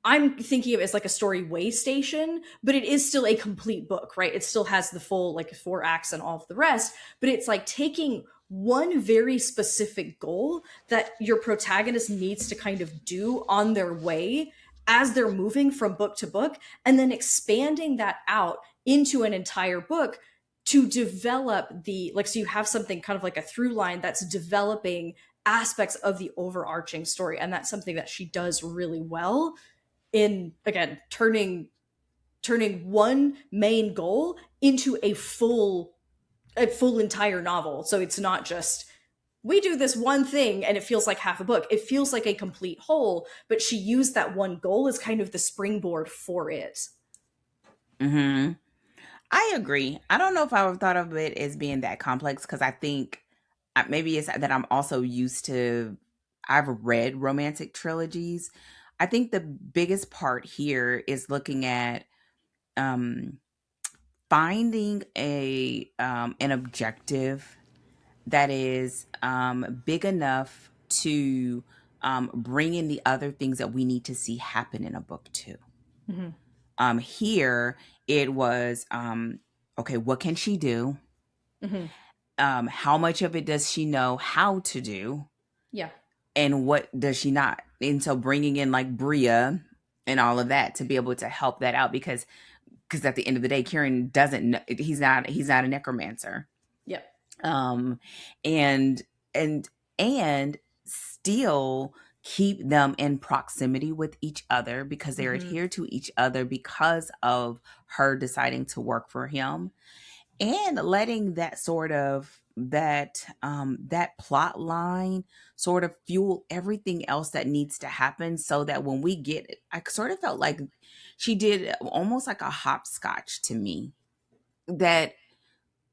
I'm thinking of it as like a story way station, but it is still a complete book, right? It still has the full, like, 4 acts and all of the rest, but it's like taking one very specific goal that your protagonist needs to kind of do on their way as they're moving from book to book, and then expanding that out into an entire book to develop so you have something kind of like a through line that's developing aspects of the overarching story. And that's something that she does really well in, again, turning one main goal into a full entire novel. So it's not just, we do this one thing and it feels like half a book. It feels like a complete whole, but she used that one goal as kind of the springboard for it. Mm-hmm. I agree. I don't know if I would have thought of it as being that complex, because I think maybe it's that I'm also used to, I've read romantic trilogies. I think the biggest part here is looking at um, finding an objective that is big enough to bring in the other things that we need to see happen in a book too. Here it was, okay, what can she do? Mm-hmm. How much of it does she know how to do? Yeah. And what does she not? And so bringing in like Bria and all of that to be able to help that out, because at the end of the day, Kieran doesn't know, he's not a necromancer. Yeah. And and still keep them in proximity with each other, because they're adhered to each other because of her deciding to work for him, and letting that sort of that plot line sort of fuel everything else that needs to happen, so that when we get it, I sort of felt like she did almost like a hopscotch to me, that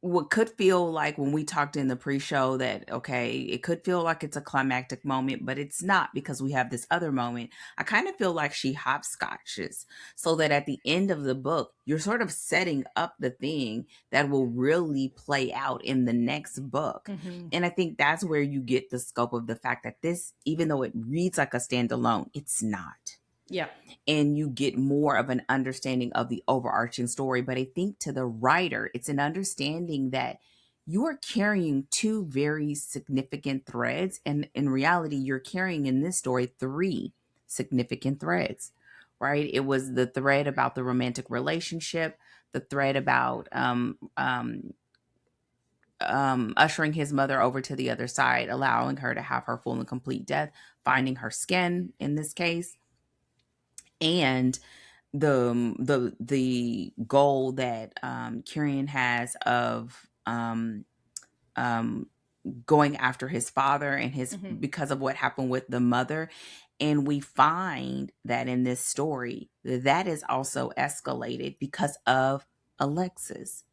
what could feel like, when we talked in the pre-show, that okay, it could feel like it's a climactic moment, but it's not, because we have this other moment. I kind of feel like she hopscotches, so that at the end of the book, you're sort of setting up the thing that will really play out in the next book. And I think that's where you get the scope of the fact that this, even though it reads like a standalone, it's not. Yeah. And you get more of an understanding of the overarching story. But I think to the writer, it's an understanding that you are carrying 2 very significant threads. And in reality, you're carrying in this story 3 significant threads, right? It was the thread about the romantic relationship, the thread about ushering his mother over to the other side, allowing her to have her full and complete death, finding her skin in this case, and the goal that Kieran has of going after his father and his because of what happened with the mother. And we find that in this story, that is also escalated because of Alexis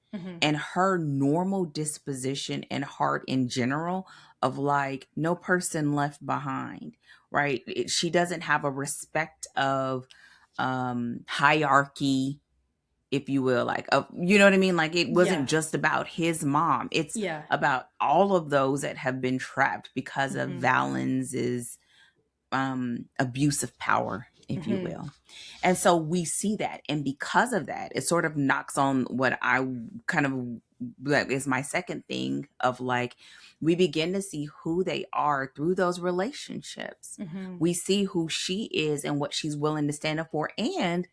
and her normal disposition and heart in general, of like, no person left behind, right? She doesn't have a respect of hierarchy, if you will, like, you know what I mean? Like, it wasn't just about his mom. It's about all of those that have been trapped because of Valens's abuse of power, if you will. And so we see that. And because of that, it sort of knocks on what I kind of, that is my second thing of like, we begin to see who they are through those relationships. We see who she is and what she's willing to stand up for, and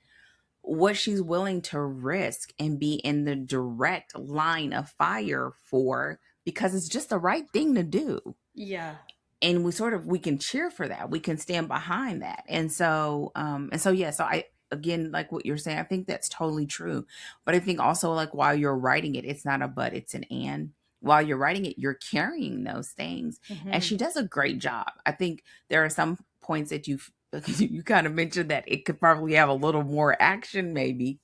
what she's willing to risk and be in the direct line of fire for, because it's just the right thing to do. Yeah. And we can cheer for that. We can stand behind that. And so yeah, so I, again, like what you're saying, I think that's totally true. But I think also, like, while you're writing it, it's not a but, it's an and. While you're writing it, you're carrying those things. And she does a great job. I think there are some points that you kind of mentioned that it could probably have a little more action, maybe.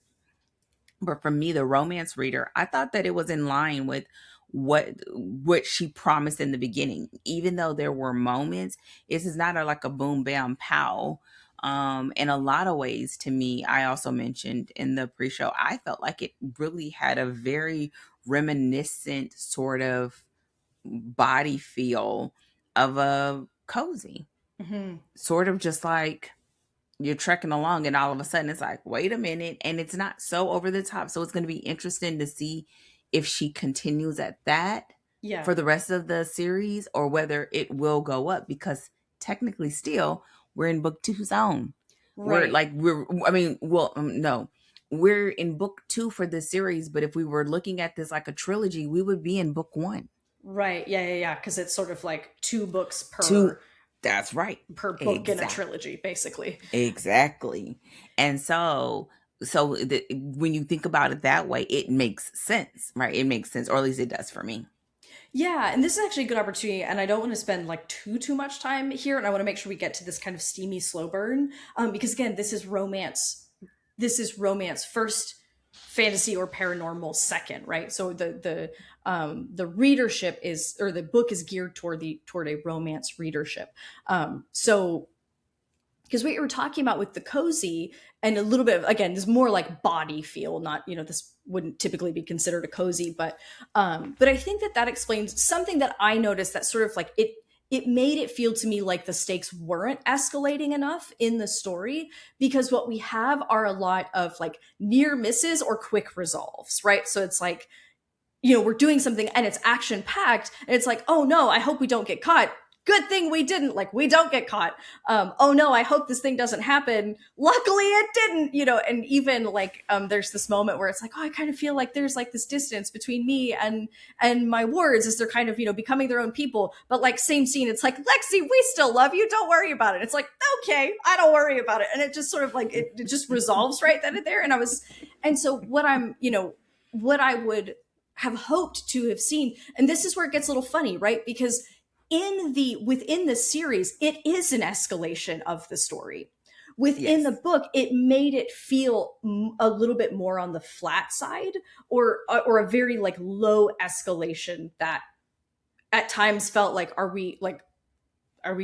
But for me, the romance reader, I thought that it was in line with what she promised in the beginning. Even though there were moments, this is not like a boom bam pow. In a lot of ways, to me, I also mentioned in the pre-show, I felt like it really had a very reminiscent sort of body feel of a cozy. Mm-hmm. Sort of just like you're trekking along and all of a sudden it's like, wait a minute. And it's not so over the top. So it's going to be interesting to see if she continues at that for the rest of the series or whether it will go up, because technically still we're in book 2's zone. Right. No, we're in book 2 for this series. But if we were looking at this like a trilogy, we would be in book 1. Right. Yeah. Because it's sort of like 2 books per. That's right. Per book in a trilogy, basically. Exactly. And so when you think about it that way, it makes sense, right? It makes sense, or at least it does for me. Yeah, and this is actually a good opportunity, and I don't want to spend like too much time here, and I want to make sure we get to this kind of steamy slow burn, because again, this is romance. This is romance first, fantasy or paranormal second, right? So the readership is, or the book is geared toward a romance readership. So because what you were talking about with the cozy and a little bit of, again, this more like body feel, not, this wouldn't typically be considered a cozy, but I think that explains something that I noticed, that sort of like it made it feel to me like the stakes weren't escalating enough in the story, because what we have are a lot of like near misses or quick resolves, right? So it's like, we're doing something and it's action packed and it's like, oh no, I hope we don't get caught. Good thing we didn't, like, we don't get caught. Oh no, I hope this thing doesn't happen. Luckily it didn't, and even like, there's this moment where it's like, oh, I kind of feel like there's like this distance between me and my wards as they're kind of, becoming their own people. But like same scene, it's like, Lexi, we still love you. Don't worry about it. It's like, okay, I don't worry about it. And it just sort of like, it just resolves right then and there. And so what what I would have hoped to have seen, and this is where it gets a little funny, right? Because within the series, it is an escalation of the story. Within the book, it made it feel a little bit more on the flat side, or a very like low escalation that at times felt like, are we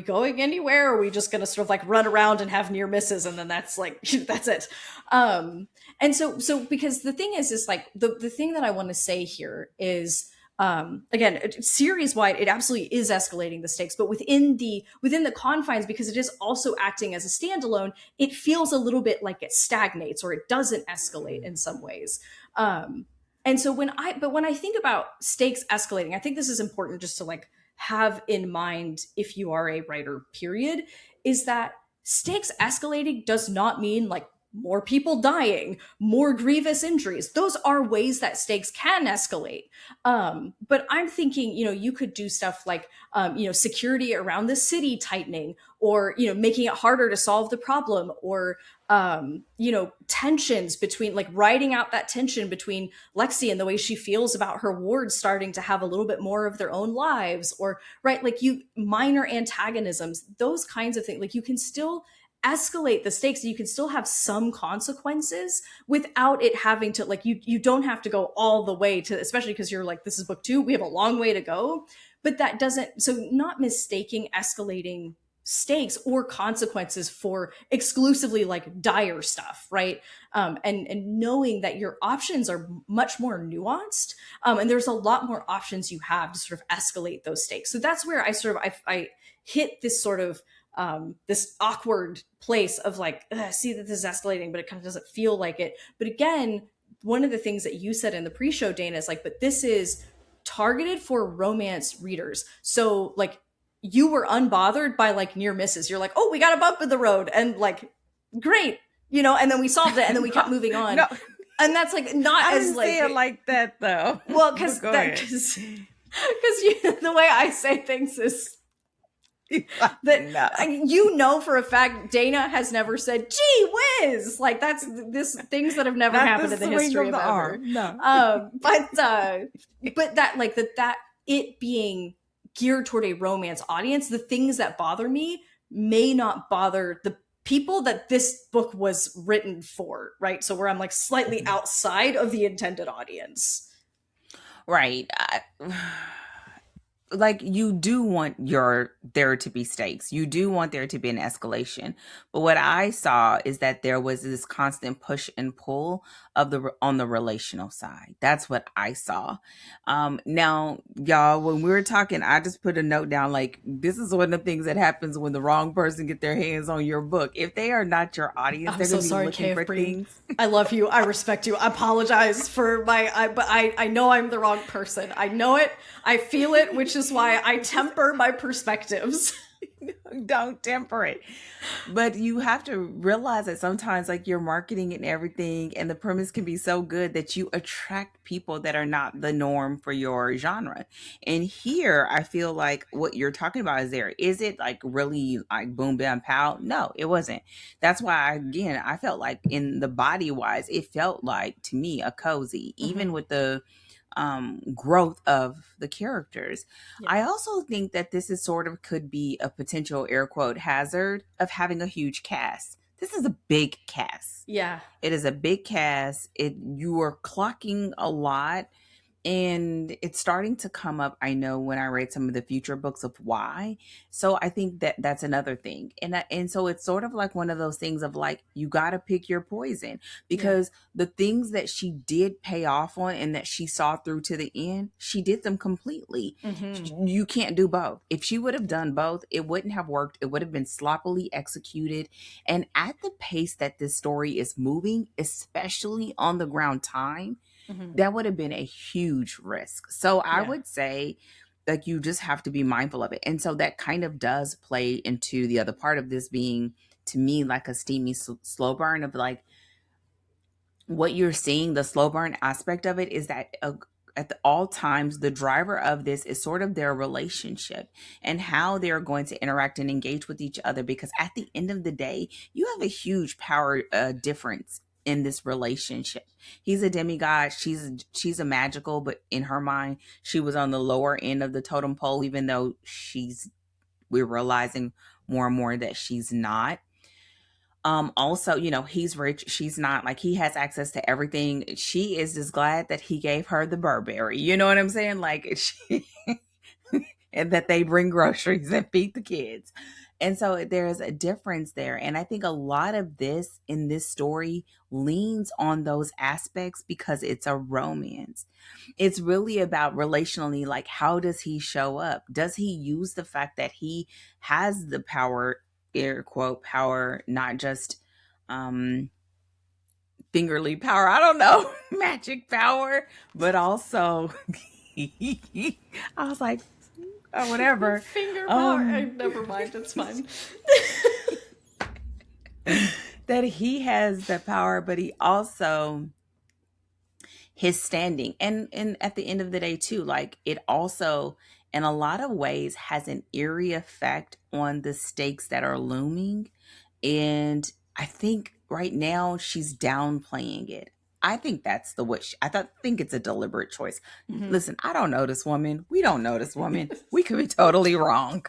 going anywhere? Or are we just going to sort of like run around and have near misses and then that's like, that's it. And so because the thing is like the thing that I want to say here is, again, series wide, it absolutely is escalating the stakes, but within the confines, because it is also acting as a standalone, it feels a little bit like it stagnates or it doesn't escalate in some ways. And so when I think about stakes escalating, I think this is important just to like have in mind if you are a writer, period, is that stakes escalating does not mean like more people dying, more grievous injuries. Those are ways that stakes can escalate. But I'm thinking, you could do stuff like, security around the city tightening, or, making it harder to solve the problem, or, tensions between, like, writing out that tension between Lexi and the way she feels about her wards starting to have a little bit more of their own lives, or, right, like minor antagonisms, those kinds of things. Like, you can still escalate the stakes, you can still have some consequences without it having to, like, you don't have to go all the way to, especially because you're like, this is book 2, we have a long way to go. But that doesn't, so not mistaking escalating stakes or consequences for exclusively like dire stuff, right? And knowing that your options are much more nuanced, and there's a lot more options you have to sort of escalate those stakes. So that's where I hit this sort of this awkward place of like, see that this is escalating, but it kind of doesn't feel like it. But again, one of the things that you said in the pre-show, Dana, is like, but this is targeted for romance readers. So like, you were unbothered by like near misses. You're like, oh, we got a bump in the road, and like, great, and then we solved it, and then we kept moving on. No. And that's like not I as didn't like say it like that though. Well, because the way I say things is that for a fact Dana has never said gee whiz, like that's things that have never happened in the history of ever. No. But that like that it being geared toward a romance audience, the things that bother me may not bother the people that this book was written for, right? So where I'm like slightly outside of the intended audience. Right. Like, you do want there to be stakes. You do want there to be an escalation. But what I saw is that there was this constant push and pull on the relational side. That's what I saw. Now, y'all, when we were talking, I just put a note down, like, this is one of the things that happens when the wrong person get their hands on your book. If they are not your audience, I'm they're so going to be sorry, looking for Breene. things. I love you. I respect you. I apologize for but I know I'm the wrong person. I know it. I feel it, which is why I temper my perspectives. Don't temper it. But you have to realize that sometimes, like, your marketing and everything and the premise can be so good that you attract people that are not the norm for your genre. And here I feel like what you're talking about is there. Is it like really like boom bam pow? No, it wasn't. That's why, again, I felt like in the body wise, it felt like to me a cozy, even with the growth of the characters. Yeah. I also think that this is sort of could be a potential air quote hazard of having a huge cast. This is a big cast. Yeah. It is a big cast. You are clocking a lot. And it's starting to come up, I know, when I read some of the future books of why. So I think that that's another thing. And so it's sort of like one of those things of like, you got to pick your poison, because the things that she did pay off on and that she saw through to the end, she did them completely. You can't do both. If she would have done both, it wouldn't have worked. It would have been sloppily executed. And at the pace that this story is moving, especially on the ground time, that would have been a huge risk. So I would say, like, you just have to be mindful of it. And so that kind of does play into the other part of this being, to me, like a steamy slow burn of like what you're seeing. The slow burn aspect of it is that all times, the driver of this is sort of their relationship and how they're going to interact and engage with each other. Because at the end of the day, you have a huge power difference in this relationship. He's a demigod. She's a magical, but in her mind, she was on the lower end of the totem pole, even though we're realizing more and more that she's not. Also, he's rich, she's not. Like, he has access to everything. She is just glad that he gave her the Burberry, you know what I'm saying? Like, and that they bring groceries and feed the kids. And so there's a difference there. And I think a lot of this in this story leans on those aspects because it's a romance. It's really about relationally, like, how does he show up? Does he use the fact that he has the power, air quote power, not just fingerly power, I don't know, magic power, but also I was like, oh, whatever. Finger power. Never mind, it's fine. That he has the power, but he also, his standing, and at the end of the day too, like, it also in a lot of ways has an eerie effect on the stakes that are looming. And I think right now she's downplaying it. I think that's the wish. Think it's a deliberate choice. Listen, I don't know this woman. We don't know this woman. We could be totally wrong.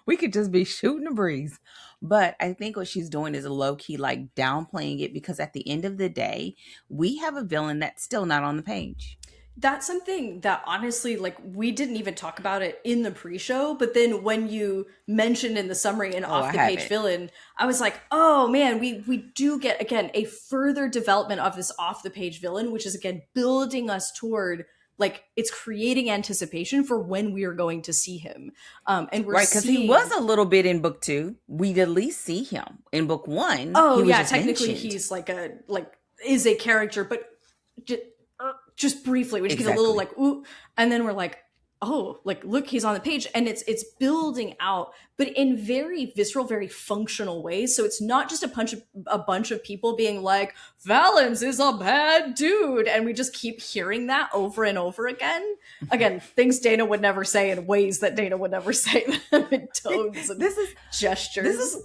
We could just be shooting a breeze. But I think what she's doing is a low key, like, downplaying it, because at the end of the day, we have a villain that's still not on the page. That's something that honestly, like, we didn't even talk about it in the pre-show, but then when you mentioned in the summary an off-the-page villain, I was like, oh man, we do get, again, a further development of this off-the-page villain, which is, again, building us toward, like, it's creating anticipation for when we are going to see him. And we're right, because he was a little bit in book 2. We'd at least see him in book 1. Oh yeah, technically mentioned. He's is a character, but just briefly, we just get a little like, ooh, and then we're like, oh, like, look, he's on the page, and it's building out, but in very visceral, very functional ways. So it's not just a bunch of people being like, Valens is a bad dude, and we just keep hearing that over and over again. Again, things Dana would never say in ways that Dana would never say them, in tones and gestures.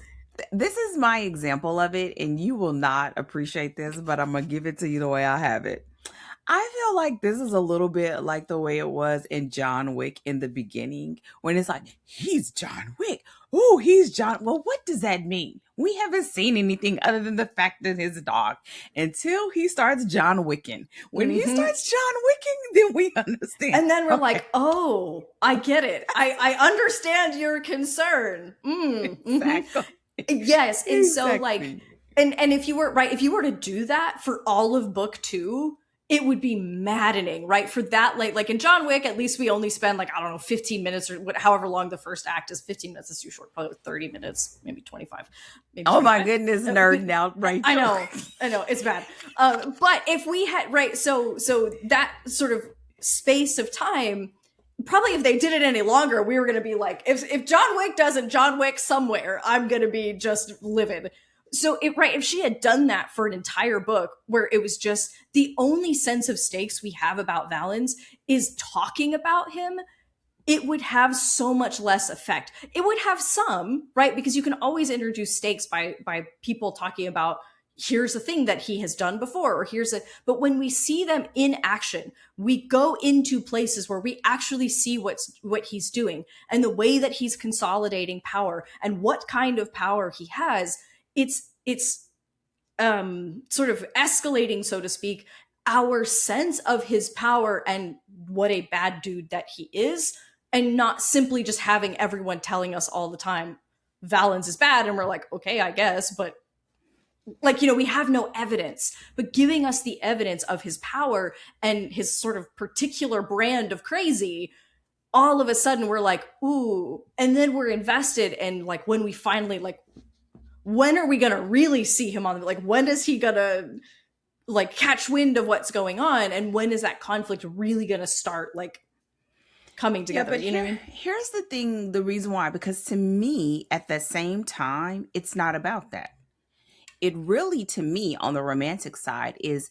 This is my example of it, and you will not appreciate this, but I'm gonna give it to you the way I have it. I feel like this is a little bit like the way it was in John Wick in the beginning, when it's like, he's John Wick. oh, he's John. Well, what does that mean? We haven't seen anything other than the fact that his dog until he starts John Wicking. When he starts John Wicking, then we understand. And then we're like, oh, I get it. I understand your concern. Exactly. Yes. And so Exactly. like, and if you were to do that for all of book 2, it would be maddening, right? For that, like in John Wick, at least we only spend like, I don't know, 15 minutes or however long the first act is. 15 minutes is too short, probably 30 minutes, maybe 25. Maybe oh 25. My goodness, nerd now, right? I know, it's bad. But if we had, right, so that sort of space of time, probably if they did it any longer, we were going to be like, if John Wick doesn't John Wick somewhere, I'm going to be just livid. So if she had done that for an entire book where it was just the only sense of stakes we have about Valens is talking about him, it would have so much less effect. It would have some, right? Because you can always introduce stakes by people talking about, here's a thing that he has done before, or but when we see them in action, we go into places where we actually see what he's doing and the way that he's consolidating power and what kind of power he has. It's sort of escalating, so to speak, our sense of his power and what a bad dude that he is, and not simply just having everyone telling us all the time Valens is bad, and we're like, okay, I guess, but like, we have no evidence, but giving us the evidence of his power and his sort of particular brand of crazy, all of a sudden we're like, ooh, and then we're invested. And like, when we finally, like, when are we gonna really see him on, like, when is he gonna like catch wind of what's going on, and when is that conflict really gonna start like coming together? But here's the thing, the reason why, because to me at the same time, it's not about that. It really, to me, on the romantic side, is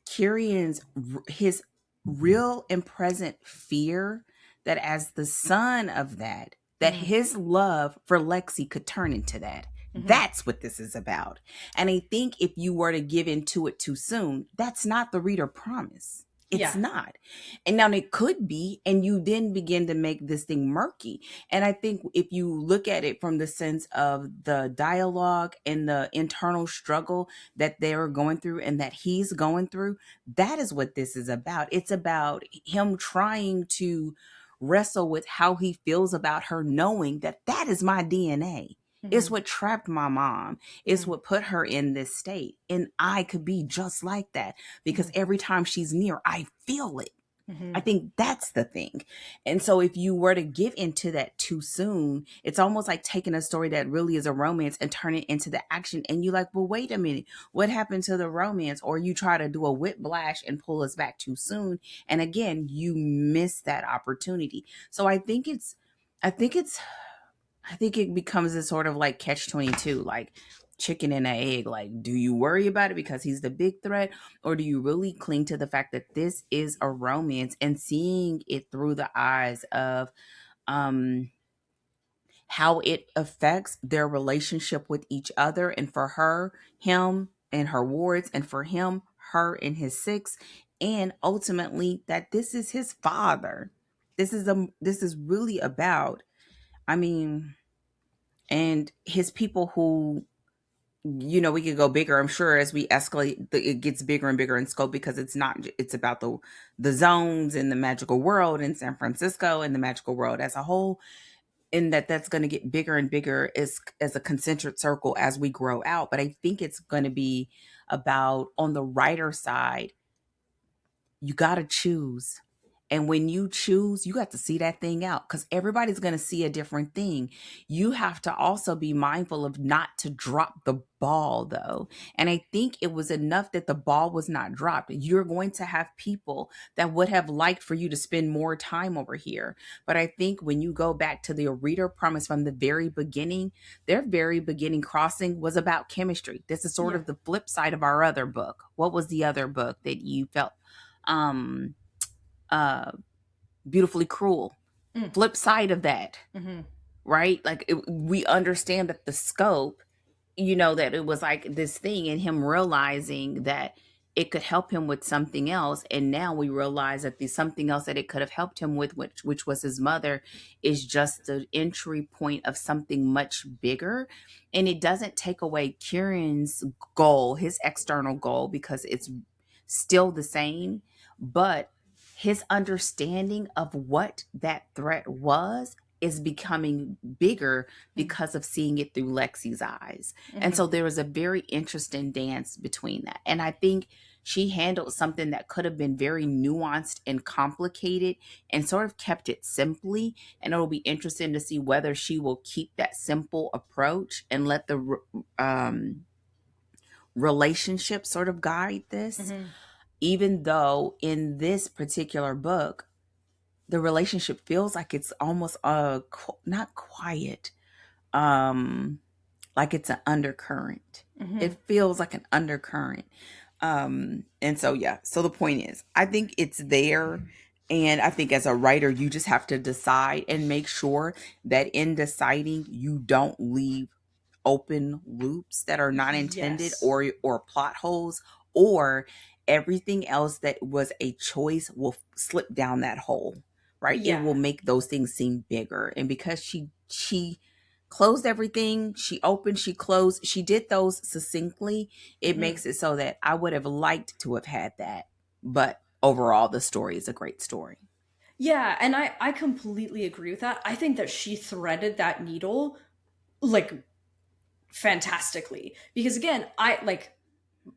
Kyrion's, his real and present fear that as the son of that his love for Lexi could turn into that. That's what this is about. And I think if you were to give into it too soon, that's not the reader promise. It's not. And now it could be, and you then begin to make this thing murky. And I think if you look at it from the sense of the dialogue and the internal struggle that they're going through and that he's going through, that is what this is about. It's about him trying to wrestle with how he feels about her, knowing that that is my DNA. It's what trapped my mom. It's what put her in this state. And I could be just like that because every time she's near, I feel it. I think that's the thing. And so if you were to give into that too soon, it's almost like taking a story that really is a romance and turn it into the action. And you're like, well, wait a minute, what happened to the romance? Or you try to do a whiplash and pull us back too soon. And again, you miss that opportunity. So I think it becomes a sort of like catch-22, like chicken and an egg. Like, do you worry about it because he's the big threat? Or do you really cling to the fact that this is a romance and seeing it through the eyes of how it affects their relationship with each other? And for her, him and her wards, and for him, her and his six, and ultimately that this is his father. This is really about, and his people who, we could go bigger. I'm sure as we escalate, it gets bigger and bigger in scope because it's about the zones in the magical world in San Francisco and the magical world as a whole. And that's going to get bigger and bigger as a concentric circle as we grow out. But I think it's going to be about, on the writer side, you got to choose. And when you choose, you got to see that thing out because everybody's going to see a different thing. You have to also be mindful of not to drop the ball, though. And I think it was enough that the ball was not dropped. You're going to have people that would have liked for you to spend more time over here. But I think when you go back to the reader promise from the very beginning, their very beginning crossing was about chemistry. This is sort of the flip side of our other book. What was the other book that you felt Beautifully Cruel? Flip side of that, right? Like we understand that the scope, that it was like this thing, and him realizing that it could help him with something else. And now we realize that the something else that it could have helped him with, which was his mother, is just the entry point of something much bigger. And it doesn't take away Kieran's goal, his external goal, because it's still the same, but his understanding of what that threat was is becoming bigger because of seeing it through Lexi's eyes. And so there was a very interesting dance between that. And I think she handled something that could have been very nuanced and complicated and sort of kept it simply. And it'll be interesting to see whether she will keep that simple approach and let the relationship sort of guide this. Even though in this particular book, the relationship feels like it's almost not quiet, like it's an undercurrent. It feels like an undercurrent. And so yeah, so the point is, I think it's there. And I think as a writer, you just have to decide and make sure that in deciding, you don't leave open loops that are not intended, Yes. or plot holes, or everything else that was a choice will slip down that hole, right? Yeah. It will make those things seem bigger. And because she closed everything, she opened, she closed, she did those succinctly, it makes it so that I would have liked to have had that. But overall, the story is a great story. Yeah, and I completely agree with that. I think that she threaded that needle like fantastically. Because again, I like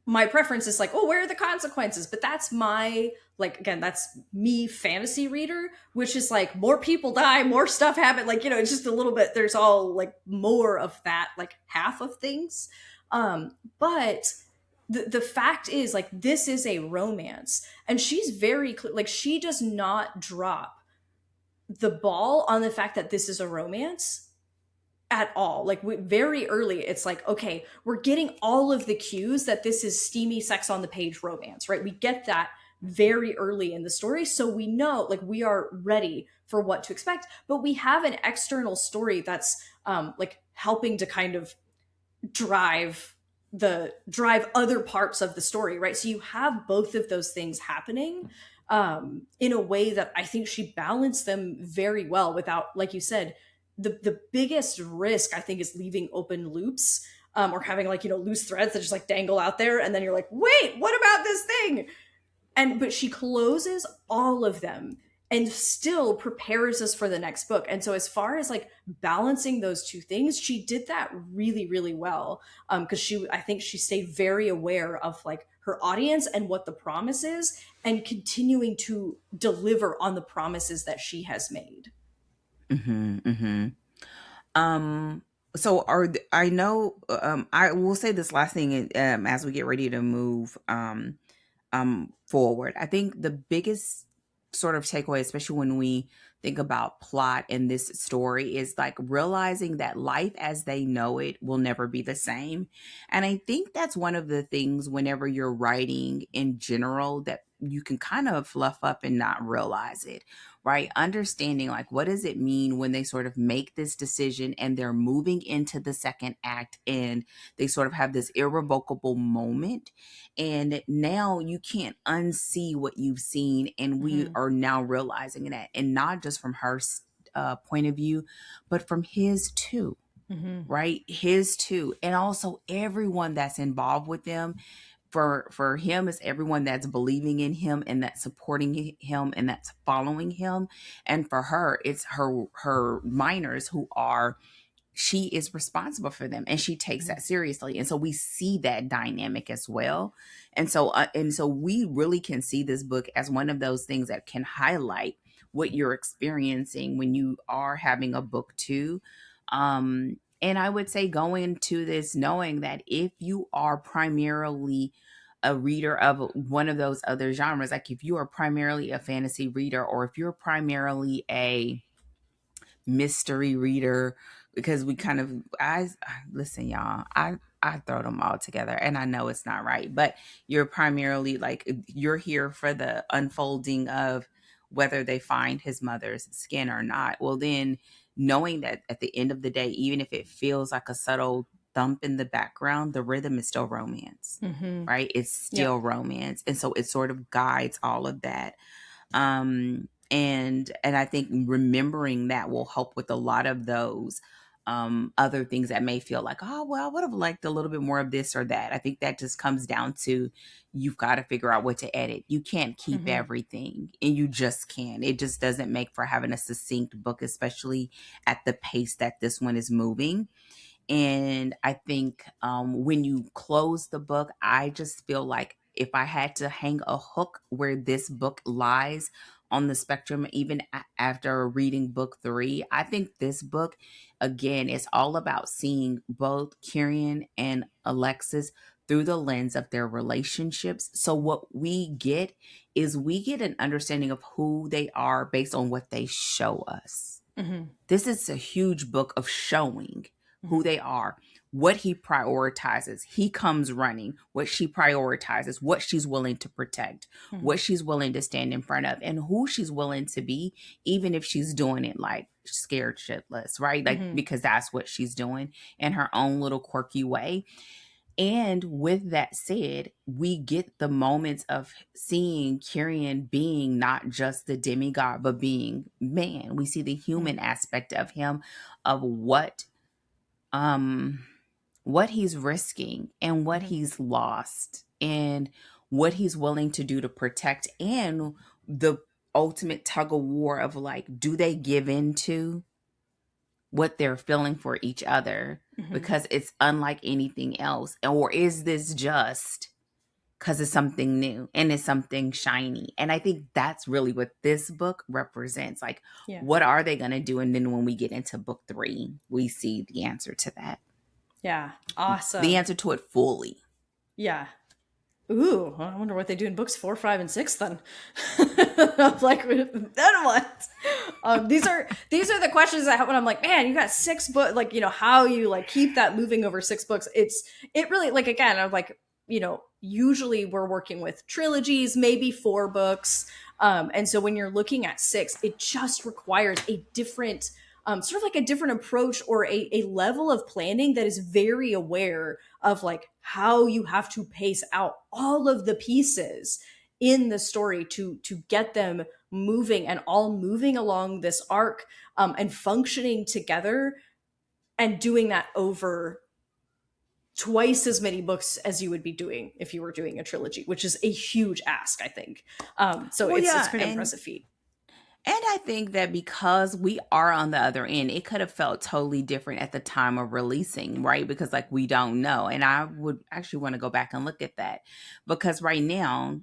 my preference is like, oh, where are the consequences? But that's my, like, again, that's me fantasy reader, which is like more people die, more stuff happen. Like, you know, it's just a little bit, there's all like more of that, like half of things. But the fact is, like, this is a romance, and she's very clear, like, she does not drop the ball on the fact that this is a romance at all. Like, very early, it's like, okay, we're getting all of the cues that this is steamy sex on the page romance, right? We get that very early in the story, so we know, like, we are ready for what to expect. But we have an external story that's like helping to kind of drive other parts of the story, right? So you have both of those things happening in a way that I think she balanced them very well without, like you said, the biggest risk I think is leaving open loops, or having, like, you know, loose threads that just like dangle out there, and then you're like, wait, what about this thing? But she closes all of them and still prepares us for the next book. And so as far as like balancing those two things, she did that really, really well. Because I think she stayed very aware of like her audience and what the promise is, and continuing to deliver on the promises that she has made. Um, so I know, I will say this last thing, as we get ready to move, forward. I think the biggest sort of takeaway, especially when we think about plot in this story, is like realizing that life as they know it will never be the same. And I think that's one of the things whenever you're writing in general that you can kind of fluff up and not realize it, right? Understanding like, what does it mean when they sort of make this decision and they're moving into the second act and they sort of have this irrevocable moment, and now you can't unsee what you've seen, and we are now realizing that, and not just from her point of view, but from his too. Right, his too, and also everyone that's involved with them. For him, is everyone that's believing in him and that's supporting him and that's following him. And for her, it's her minors who are, she is responsible for them and she takes that seriously. And so we see that dynamic as well. And so we really can see this book as one of those things that can highlight what you're experiencing when you are having a book too. And I would say go into this knowing that if you are primarily a reader of one of those other genres, like if you are primarily a fantasy reader, or if you're primarily a mystery reader, because we kind of, I listen, y'all, I throw them all together and I know it's not right, but you're primarily like, you're here for the unfolding of whether they find his mother's skin or not. Well, then knowing that at the end of the day, even if it feels like a subtle thump in the background, the rhythm is still romance, right? It's still romance. And so it sort of guides all of that. And I think remembering that will help with a lot of those other things that may feel like, oh, well, I would have liked a little bit more of this or that. I think that just comes down to you've got to figure out what to edit. You can't keep everything, and you just can't. It just doesn't make for having a succinct book, especially at the pace that this one is moving. And I think when you close the book, I just feel like if I had to hang a hook where this book lies on the spectrum, even after reading book 3, I think this book, again, is all about seeing both Kieran and Alexis through the lens of their relationships. So what we get is we get an understanding of who they are based on what they show us. This is a huge book of showing who they are, what he prioritizes. He comes running, what she prioritizes, what she's willing to protect, what she's willing to stand in front of, and who she's willing to be, even if she's doing it like scared shitless, right? Like, because that's what she's doing in her own little quirky way. And with that said, we get the moments of seeing Kieran being not just the demigod, but being man. We see the human aspect of him, of what he's risking and what he's lost and what he's willing to do to protect, and the ultimate tug of war of like, do they give into what they're feeling for each other because it's unlike anything else? Or is this just because it's something new and it's something shiny? And I think that's really what this book represents. Like, what are they going to do? And then when we get into book 3, we see the answer to that. Yeah. Awesome. The answer to it fully. Yeah. Ooh, I wonder what they do in books 4, 5, and 6 then. I'm like, then what? These are the questions I have when I'm like, man, you got 6 books, like, you know, how you like keep that moving over 6 books. It really, like, again, I'm like, you know, usually we're working with trilogies, maybe 4 books. And so when you're looking at 6, it just requires a different, sort of like a different approach or a level of planning that is very aware of like how you have to pace out all of the pieces in the story to get them moving and all moving along this arc, and functioning together, and doing that over twice as many books as you would be doing if you were doing a trilogy, which is a huge ask, I think. It's quite an impressive feat. And I think that because we are on the other end, it could have felt totally different at the time of releasing, right? Because like we don't know. And I would actually want to go back and look at that, because right now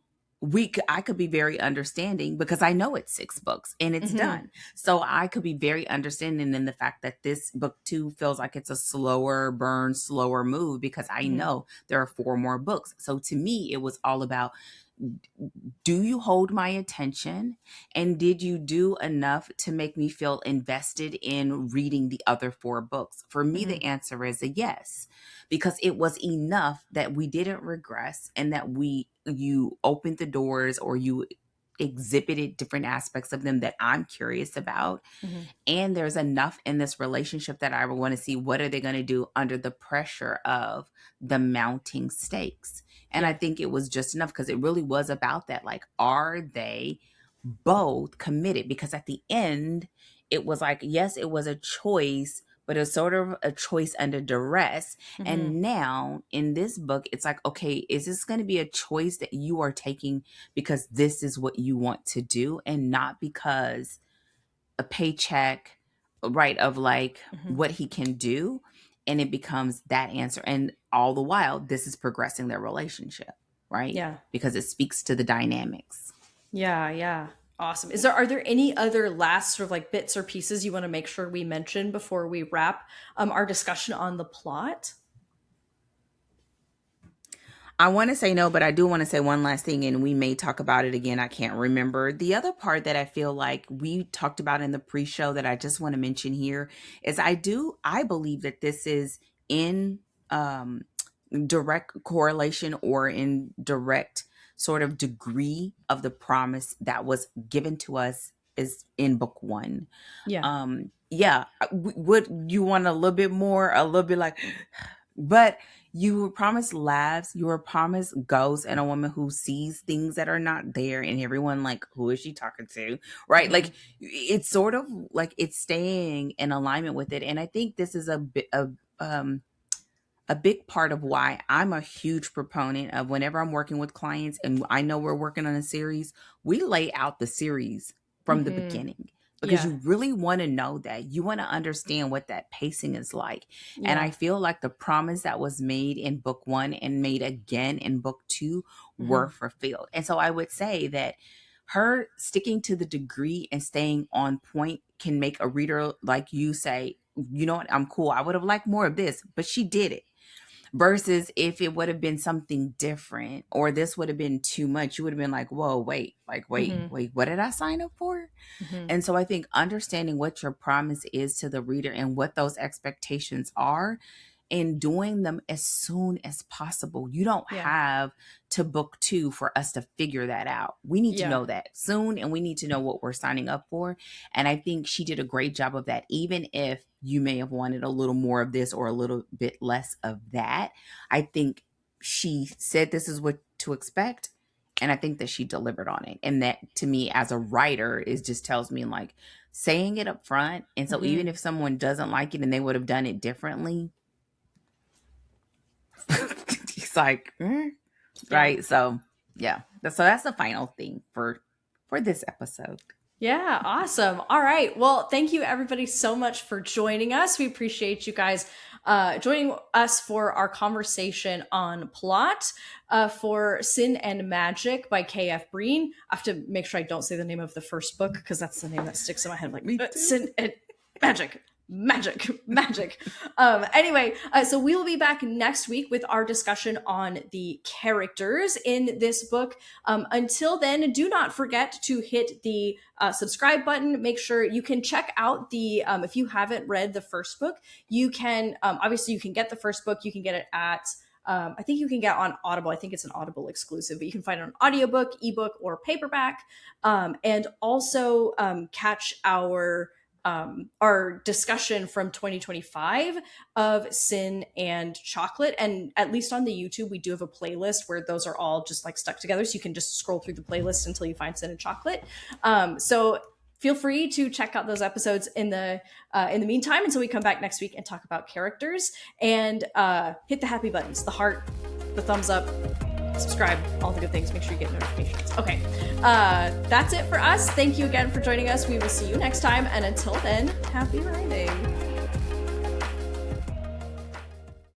I could be very understanding because I know it's 6 books and it's done. So I could be very understanding in the fact that this book 2 feels like it's a slower burn, slower move, because I know there are 4 more books. So to me, it was all about, do you hold my attention? And did you do enough to make me feel invested in reading the other 4 books? For me, the answer is a yes, because it was enough that we didn't regress, and that you opened the doors, or you exhibited different aspects of them that I'm curious about. And there's enough in this relationship that I would want to see, what are they going to do under the pressure of the mounting stakes? And I think it was just enough, because it really was about that. Like, are they both committed? Because at the end, it was like, yes, it was a choice, but it's sort of a choice under duress. And now in this book, it's like, okay, is this going to be a choice that you are taking because this is what you want to do, and not because a paycheck, right, of like what he can do? And it becomes that answer. And all the while, this is progressing their relationship, right? Yeah. Because it speaks to the dynamics. Yeah. Awesome. Are there any other last sort of like bits or pieces you want to make sure we mention before we wrap our discussion on the plot? I want to say no, but I do want to say one last thing, and we may talk about it again. I can't remember. The other part that I feel like we talked about in the pre-show that I just want to mention here is I believe that this is in direct correlation, or in direct sort of degree of the promise that was given to us is in book 1. Yeah. Would you want a little bit more, a little bit like But you were promised laughs, you were promised ghosts, and a woman who sees things that are not there, and everyone like, who is she talking to? Right? Like, it's sort of like it's staying in alignment with it. And I think this is a big part of why I'm a huge proponent of whenever I'm working with clients and I know we're working on a series, we lay out the series from the beginning because you really want to know that. You want to understand what that pacing is like. And I feel like the promise that was made in book 1 and made again in book 2 were fulfilled. And so I would say that her sticking to the degree and staying on point can make a reader like you say, you know what, I'm cool. I would have liked more of this, but she did it. Versus if it would have been something different or this would have been too much, you would have been like, whoa, wait, what did I sign up for? And so I think understanding what your promise is to the reader and what those expectations are and doing them as soon as possible. You don't have to book 2 for us to figure that out. We need to know that soon, and we need to know what we're signing up for. And I think she did a great job of that, even if you may have wanted a little more of this or a little bit less of that. I think she said this is what to expect, and I think that she delivered on it. And that, to me, as a writer, is just tells me like saying it up front. And so even if someone doesn't like it and they would have done it differently, it's like, right? So yeah, so that's the final thing for this episode. Yeah, awesome. All right. Well, thank you everybody so much for joining us. We appreciate you guys joining us for our conversation on plot for Sin and Magic by K.F. Breene. I have to make sure I don't say the name of the first book because that's the name that sticks in my head. Like, Sin and Magic. Anyway, so we will be back next week with our discussion on the characters in this book. Until then, do not forget to hit the subscribe button. Make sure you can check out the if you haven't read the first book, you can obviously you can get the first book. You can get it at I think you can get on Audible. I think it's an Audible exclusive, but you can find it on audiobook, ebook, or paperback. And also catch our discussion from 2025 of Sin and Chocolate. And at least on the YouTube, we do have a playlist where those are all just like stuck together. So you can just scroll through the playlist until you find Sin and Chocolate. So feel free to check out those episodes in the meantime until we come back next week and talk about characters. And hit the happy buttons, the heart, the thumbs up, subscribe, all the good things. Make sure you get notifications. Okay, that's it for us. Thank you again for joining us. We will see you next time. And until then, happy writing.